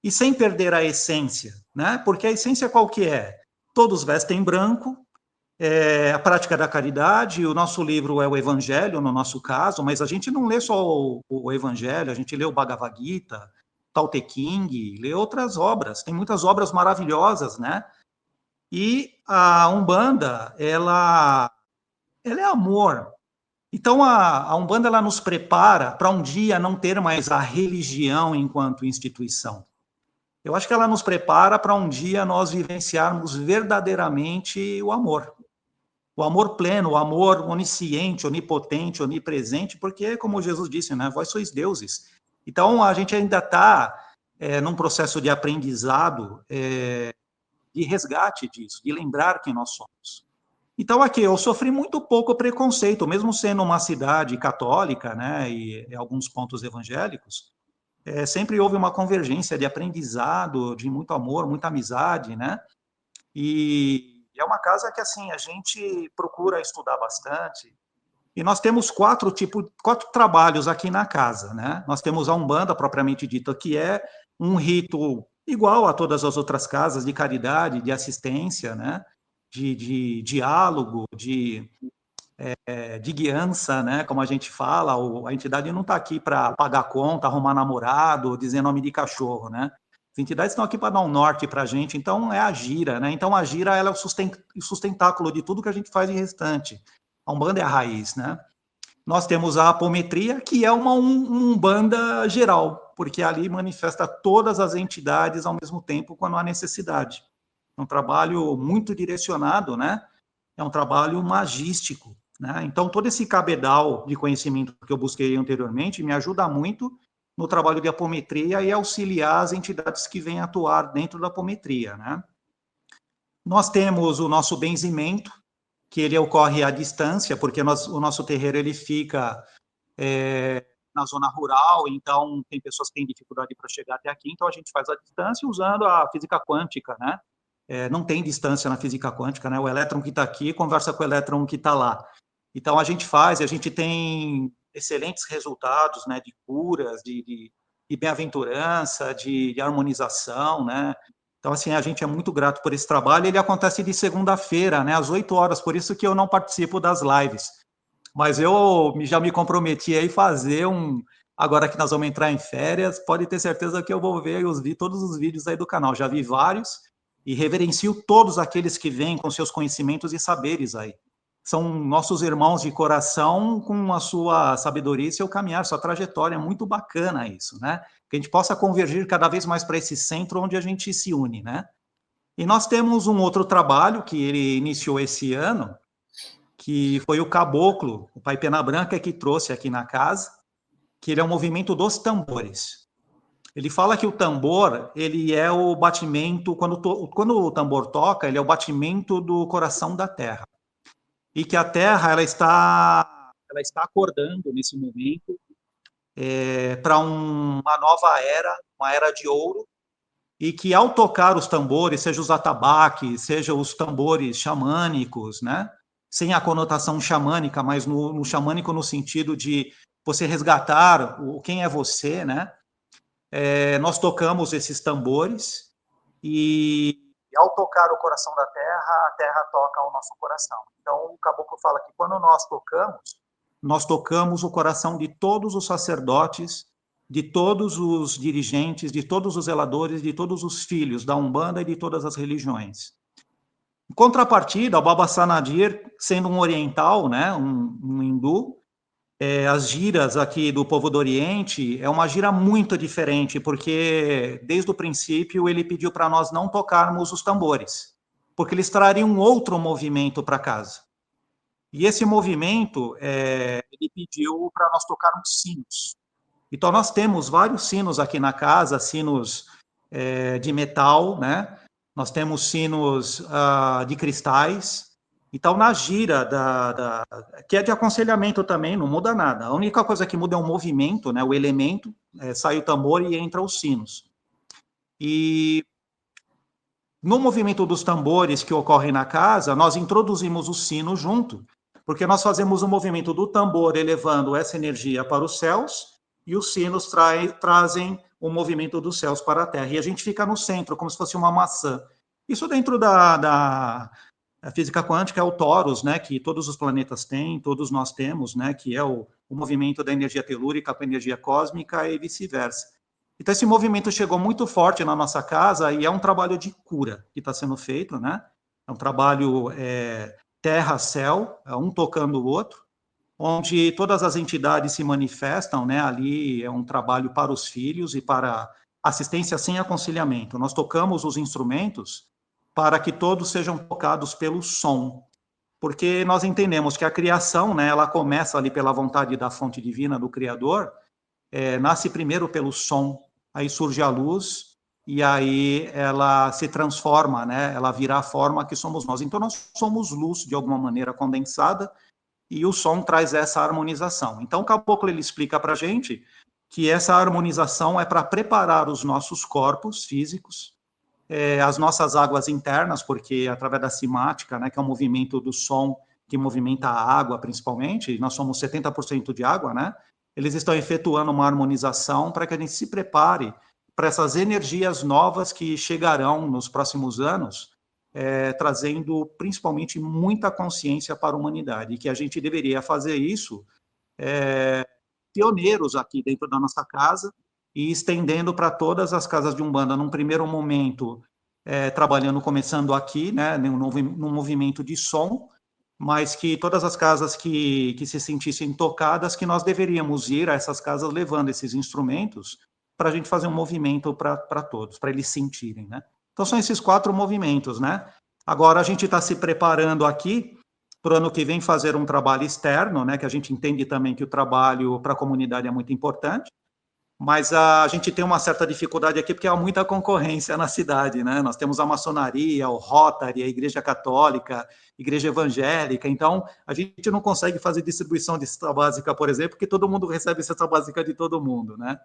e sem perder a essência, né? Porque a essência qual que é? Todos vestem branco, a prática da caridade, o nosso livro é o Evangelho, no nosso caso, mas a gente não lê só o Evangelho, a gente lê o Bhagavad Gita, Tao Te Ching, lê outras obras, tem muitas obras maravilhosas, né? E a Umbanda, ela é amor. Então, a Umbanda, ela nos prepara para um dia não ter mais a religião enquanto instituição. Eu acho que ela nos prepara para um dia nós vivenciarmos verdadeiramente o amor. O amor pleno, o amor onisciente, onipotente, onipresente, porque, como Jesus disse, né, vós sois deuses. Então, a gente ainda está num processo de aprendizado, de resgate disso, de lembrar quem nós somos. Então, aqui, eu sofri muito pouco preconceito, mesmo sendo uma cidade católica, né, e alguns pontos evangélicos, sempre houve uma convergência de aprendizado, de muito amor, muita amizade, né, e é uma casa que, assim, a gente procura estudar bastante, e nós temos quatro trabalhos aqui na casa, né? Nós temos a Umbanda, propriamente dita, que é um rito igual a todas as outras casas de caridade, de assistência, né? De diálogo, de guiança, né? Como a gente fala, a entidade não está aqui para pagar conta, arrumar namorado, dizer nome de cachorro, né? As entidades estão aqui para dar um norte para a gente, então é a gira, né? Então a gira ela é o sustentáculo de tudo que a gente faz de restante. A Umbanda é a raiz, né? Nós temos a apometria, que é uma umbanda geral, porque ali manifesta todas as entidades ao mesmo tempo quando há necessidade. É um trabalho muito direcionado, né? É um trabalho magístico, né? Então, todo esse cabedal de conhecimento que eu busquei anteriormente me ajuda muito no trabalho de apometria e auxiliar as entidades que vêm atuar dentro da apometria, né? Nós temos o nosso benzimento, que ele ocorre à distância, porque o nosso terreiro ele fica na zona rural, então tem pessoas que têm dificuldade para chegar até aqui, então a gente faz à distância usando a física quântica, né? Não tem distância na física quântica, né? O elétron que está aqui conversa com o elétron que está lá. Então a gente faz, e a gente tem excelentes resultados, né? De curas, de bem-aventurança, de harmonização, né? Então, assim, a gente é muito grato por esse trabalho. Ele acontece de segunda-feira, né, às 8 horas, por isso que eu não participo das lives. Mas eu já me comprometi a fazer agora que nós vamos entrar em férias, pode ter certeza que eu vou ver todos os vídeos aí do canal. Já vi vários e reverencio todos aqueles que vêm com seus conhecimentos e saberes aí. São nossos irmãos de coração com a sua sabedoria e seu caminhar, sua trajetória. É muito bacana isso, né? Que a gente possa convergir cada vez mais para esse centro onde a gente se une, né? E nós temos um outro trabalho que ele iniciou esse ano, que foi o Caboclo, o Pai Pena Branca, que trouxe aqui na casa, que ele é o movimento dos tambores. Ele fala que o tambor, ele é o batimento, quando o tambor toca, ele é o batimento do coração da terra. E que a terra, ela está acordando nesse momento para uma nova era, uma era de ouro, e que ao tocar os tambores, seja os atabaques, seja os tambores xamânicos, né? Sem a conotação xamânica, mas no xamânico no sentido de você resgatar quem é você, né? Nós tocamos esses tambores e ao tocar o coração da terra, a terra toca o nosso coração. Então, o Caboclo fala que quando nós tocamos o coração de todos os sacerdotes, de todos os dirigentes, de todos os zeladores, de todos os filhos da Umbanda e de todas as religiões. Em contrapartida, o Baba Sanadir, sendo um oriental, né, um hindu, as giras aqui do povo do Oriente é uma gira muito diferente, porque desde o princípio ele pediu para nós não tocarmos os tambores, porque eles trariam um outro movimento para casa. E esse movimento, ele pediu para nós tocarmos sinos. Então, nós temos vários sinos aqui na casa, sinos de metal, né? Nós temos sinos de cristais. Então, na gira, que é de aconselhamento também, não muda nada. A única coisa que muda é o movimento, né? O elemento, sai o tambor e entra os sinos. E no movimento dos tambores que ocorre na casa, nós introduzimos o sino junto, porque nós fazemos o movimento do tambor elevando essa energia para os céus, e os sinos trazem o movimento dos céus para a terra. E a gente fica no centro, como se fosse uma maçã. Isso dentro da física quântica é o torus, né, que todos os planetas têm, todos nós temos, né, que é o movimento da energia telúrica com a energia cósmica e vice-versa. Então, esse movimento chegou muito forte na nossa casa e é um trabalho de cura que está sendo feito, né? É um trabalho terra-céu, um tocando o outro, onde todas as entidades se manifestam, né? Ali é um trabalho para os filhos e para assistência sem aconselhamento. Nós tocamos os instrumentos para que todos sejam tocados pelo som, porque nós entendemos que a criação, né? Ela começa ali pela vontade da fonte divina, do Criador, nasce primeiro pelo som, aí surge a luz, e aí ela se transforma, né? Ela vira a forma que somos nós. Então, nós somos luz, de alguma maneira, condensada, e o som traz essa harmonização. Então, o caboclo, ele explica para a gente que essa harmonização é para preparar os nossos corpos físicos, as nossas águas internas, porque através da cimática, né, que é o movimento do som que movimenta a água, principalmente, nós somos 70% de água, né? Eles estão efetuando uma harmonização para que a gente se prepare para essas energias novas que chegarão nos próximos anos, trazendo principalmente muita consciência para a humanidade, e que a gente deveria fazer isso pioneiros aqui dentro da nossa casa e estendendo para todas as casas de Umbanda, num primeiro momento, trabalhando, começando aqui, né, num movimento de som, mas que todas as casas que se sentissem tocadas, que nós deveríamos ir a essas casas levando esses instrumentos para a gente fazer um movimento para todos, para eles sentirem, né? Então, são esses 4 movimentos, né? Agora, a gente está se preparando aqui para o ano que vem fazer um trabalho externo, né? Que a gente entende também que o trabalho para a comunidade é muito importante, mas a gente tem uma certa dificuldade aqui porque há muita concorrência na cidade, né? Nós temos a maçonaria, o Rotary, a Igreja Católica, Igreja Evangélica, então a gente não consegue fazer distribuição de cesta básica, por exemplo, porque todo mundo recebe cesta básica de todo mundo, né?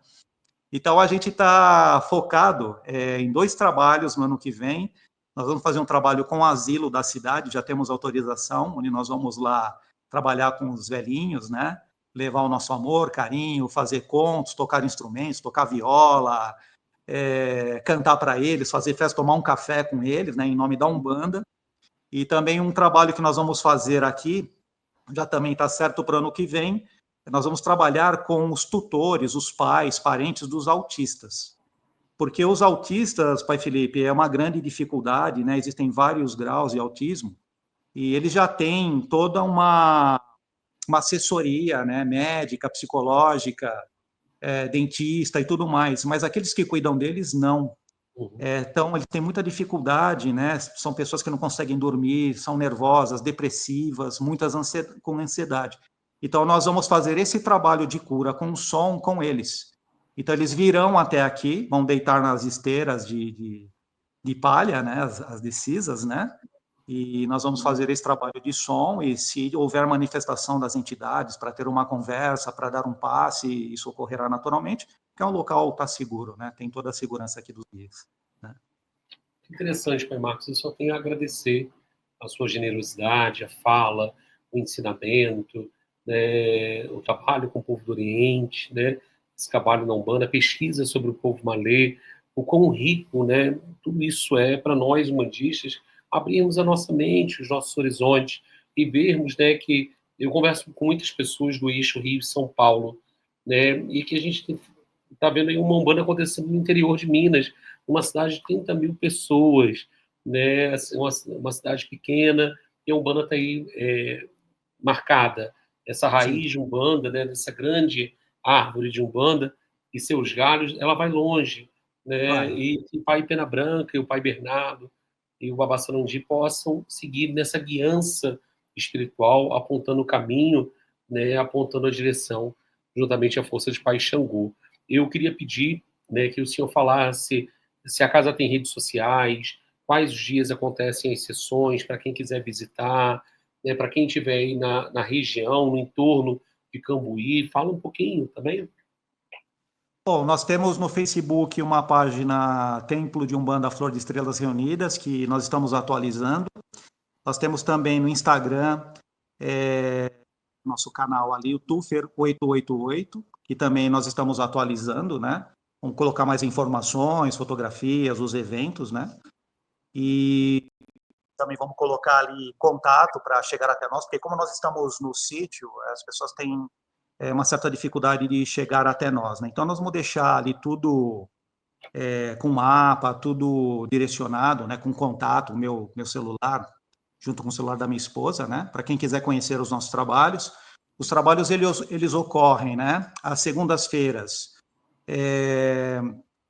Então a gente está focado em 2 trabalhos no ano que vem. Nós vamos fazer um trabalho com o asilo da cidade, já temos autorização, onde nós vamos lá trabalhar com os velhinhos, né? Levar o nosso amor, carinho, fazer contos, tocar instrumentos, tocar viola, cantar para eles, fazer festa, tomar um café com eles, né, em nome da Umbanda. E também um trabalho que nós vamos fazer aqui, já também está certo para o ano que vem, nós vamos trabalhar com os tutores, os pais, parentes dos autistas. Porque os autistas, pai Felipe, é uma grande dificuldade, né? Existem vários graus de autismo, e eles já têm toda uma assessoria, né, médica, psicológica, dentista e tudo mais, mas aqueles que cuidam deles, não. Então, eles têm muita dificuldade, né? São pessoas que não conseguem dormir, são nervosas, depressivas, muitas com ansiedade. Então, nós vamos fazer esse trabalho de cura com som com eles. Então, eles virão até aqui, vão deitar nas esteiras de palha, né? As de cisas, né? E nós vamos fazer esse trabalho de som, e se houver manifestação das entidades para ter uma conversa, para dar um passe, isso ocorrerá naturalmente, porque é um local está seguro, né? Tem toda a segurança aqui dos guias, né? Interessante, pai Marcos. Eu só tenho a agradecer a sua generosidade, a fala, o ensinamento, né, o trabalho com o povo do Oriente, né, esse trabalho na Umbanda, a pesquisa sobre o povo malê, o quão rico, né, tudo isso é para nós umbandistas, abrirmos a nossa mente, os nossos horizontes e vermos, né, que eu converso com muitas pessoas do eixo Rio-São Paulo, né, e que a gente está vendo aí uma Umbanda acontecendo no interior de Minas, uma cidade de 30 mil pessoas, né, assim, uma cidade pequena, e a Umbanda está aí marcada. Essa Sim. raiz de Umbanda, né, dessa grande árvore de Umbanda e seus galhos, ela vai longe. Né, Vai. e que o pai Pena Branca e o pai Bernardo e o Babá Sarandi possam seguir nessa guiança espiritual, apontando o caminho, né, apontando a direção, juntamente à força de Pai Xangô. Eu queria pedir, né, que o senhor falasse se a casa tem redes sociais, quais os dias acontecem as sessões, para quem quiser visitar, né, para quem estiver aí na região, no entorno de Cambuí, fala um pouquinho também. Bom, nós temos no Facebook uma página Templo de Umbanda Flor de Estrelas Reunidas, que nós estamos atualizando. Nós temos também no Instagram, nosso canal ali, o Tufer888, que também nós estamos atualizando, né? Vamos colocar mais informações, fotografias, os eventos, né? E também vamos colocar ali contato para chegar até nós, porque como nós estamos no sítio, as pessoas têm uma certa dificuldade de chegar até nós, né? Então nós vamos deixar ali tudo com mapa, tudo direcionado, né? Com contato, meu celular, junto com o celular da minha esposa, né? Para quem quiser conhecer os nossos trabalhos. Os trabalhos, eles ocorrem, né? Às segundas-feiras,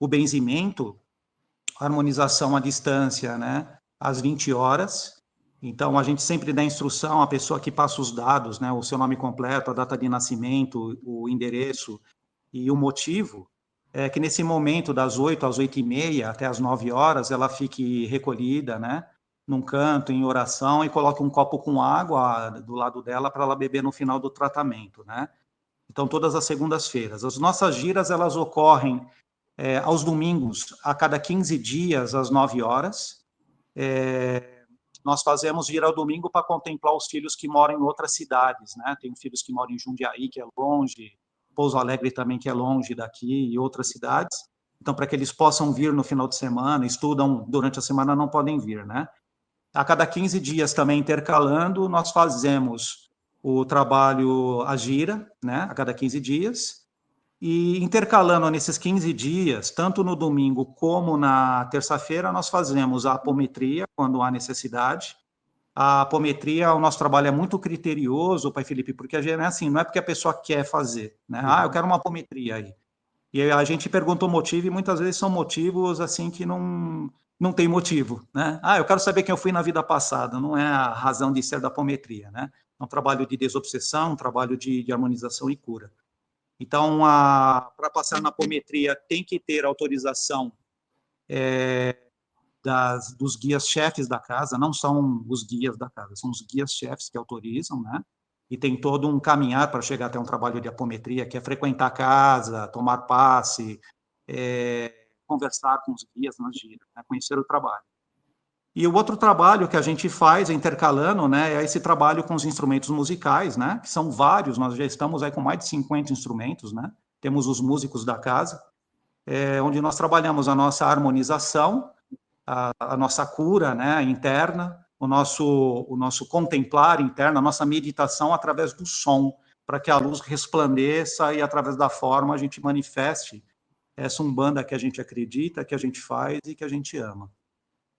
o benzimento, harmonização à distância, né? Às 20 horas. Então, a gente sempre dá instrução à pessoa que passa os dados, né? O seu nome completo, a data de nascimento, o endereço e o motivo, que nesse momento, das 8 às 8h30 até às 9 horas, ela fique recolhida, né? Num canto, em oração, e coloque um copo com água do lado dela para ela beber no final do tratamento, né? Então, todas as segundas-feiras. As nossas giras, elas ocorrem aos domingos, a cada 15 dias, às 9 horas. Nós fazemos gira ao domingo para contemplar os filhos que moram em outras cidades, né? Tem filhos que moram em Jundiaí, que é longe, Pouso Alegre também, que é longe daqui, e outras cidades. Então, para que eles possam vir no final de semana, estudam durante a semana, não podem vir, né? A cada 15 dias também intercalando, nós fazemos o trabalho, a gira, né? A cada 15 dias. E intercalando nesses 15 dias, tanto no domingo como na terça-feira, nós fazemos a apometria, quando há necessidade. A apometria, o nosso trabalho é muito criterioso, Pai Felipe, porque a gente é assim, não é porque a pessoa quer fazer, né? Eu quero uma apometria aí. E a gente pergunta o motivo, e muitas vezes são motivos assim que não tem motivo, né? Eu quero saber quem eu fui na vida passada, não é a razão de ser da apometria, né? É um trabalho de desobsessão, um trabalho de harmonização e cura. Então, para passar na apometria, tem que ter autorização dos guias-chefes da casa, não são os guias da casa, são os guias-chefes que autorizam, né? E tem todo um caminhar para chegar até um trabalho de apometria, que é frequentar a casa, tomar passe, conversar com os guias nas giras, né? Conhecer o trabalho. E o outro trabalho que a gente faz, intercalando, né, é esse trabalho com os instrumentos musicais, né, que são vários, nós já estamos aí com mais de 50 instrumentos, né, temos os músicos da casa, onde nós trabalhamos a nossa harmonização, a nossa cura, né, interna, o nosso contemplar interno, a nossa meditação através do som, para que a luz resplandeça e através da forma a gente manifeste essa umbanda que a gente acredita, que a gente faz e que a gente ama.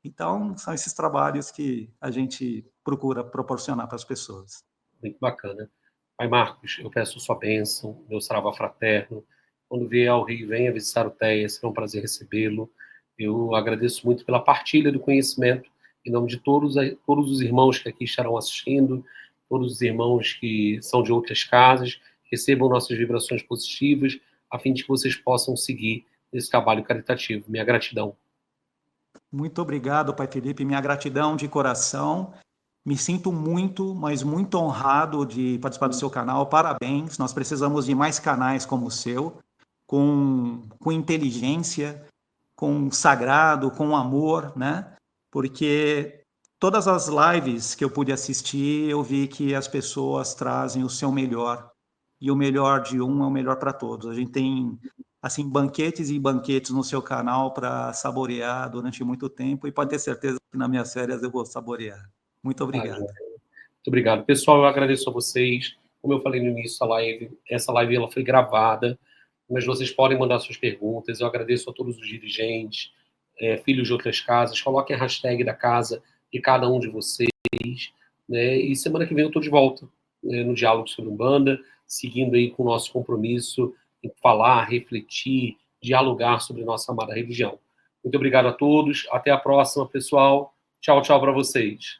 Então, são esses trabalhos que a gente procura proporcionar para as pessoas. Muito bacana. Pai Marcos, eu peço sua bênção, meu saravá fraterno. Quando vier ao Rio, venha visitar o TEA, será um prazer recebê-lo. Eu agradeço muito pela partilha do conhecimento, em nome de todos os irmãos que aqui estarão assistindo, todos os irmãos que são de outras casas, recebam nossas vibrações positivas, a fim de que vocês possam seguir esse trabalho caritativo. Minha gratidão. Muito obrigado, Pai Felipe, minha gratidão de coração. Me sinto muito, mas muito honrado de participar do seu canal. Parabéns, nós precisamos de mais canais como o seu, com inteligência, com sagrado, com amor, né? Porque todas as lives que eu pude assistir, eu vi que as pessoas trazem o seu melhor. E o melhor de um é o melhor para todos. A gente tem assim banquetes e banquetes no seu canal para saborear durante muito tempo, e pode ter certeza que nas minhas férias eu vou saborear. Muito obrigado. Muito obrigado. Pessoal, eu agradeço a vocês. Como eu falei no início da live, essa live ela foi gravada, mas vocês podem mandar suas perguntas. Eu agradeço a todos os dirigentes, filhos de outras casas. Coloquem a hashtag da casa de cada um de vocês. Né? E semana que vem eu estou de volta, né, no Diálogo sobre Umbanda, seguindo aí com o nosso compromisso em falar, refletir, dialogar sobre nossa amada religião. Muito obrigado a todos. Até a próxima, pessoal. Tchau, tchau para vocês.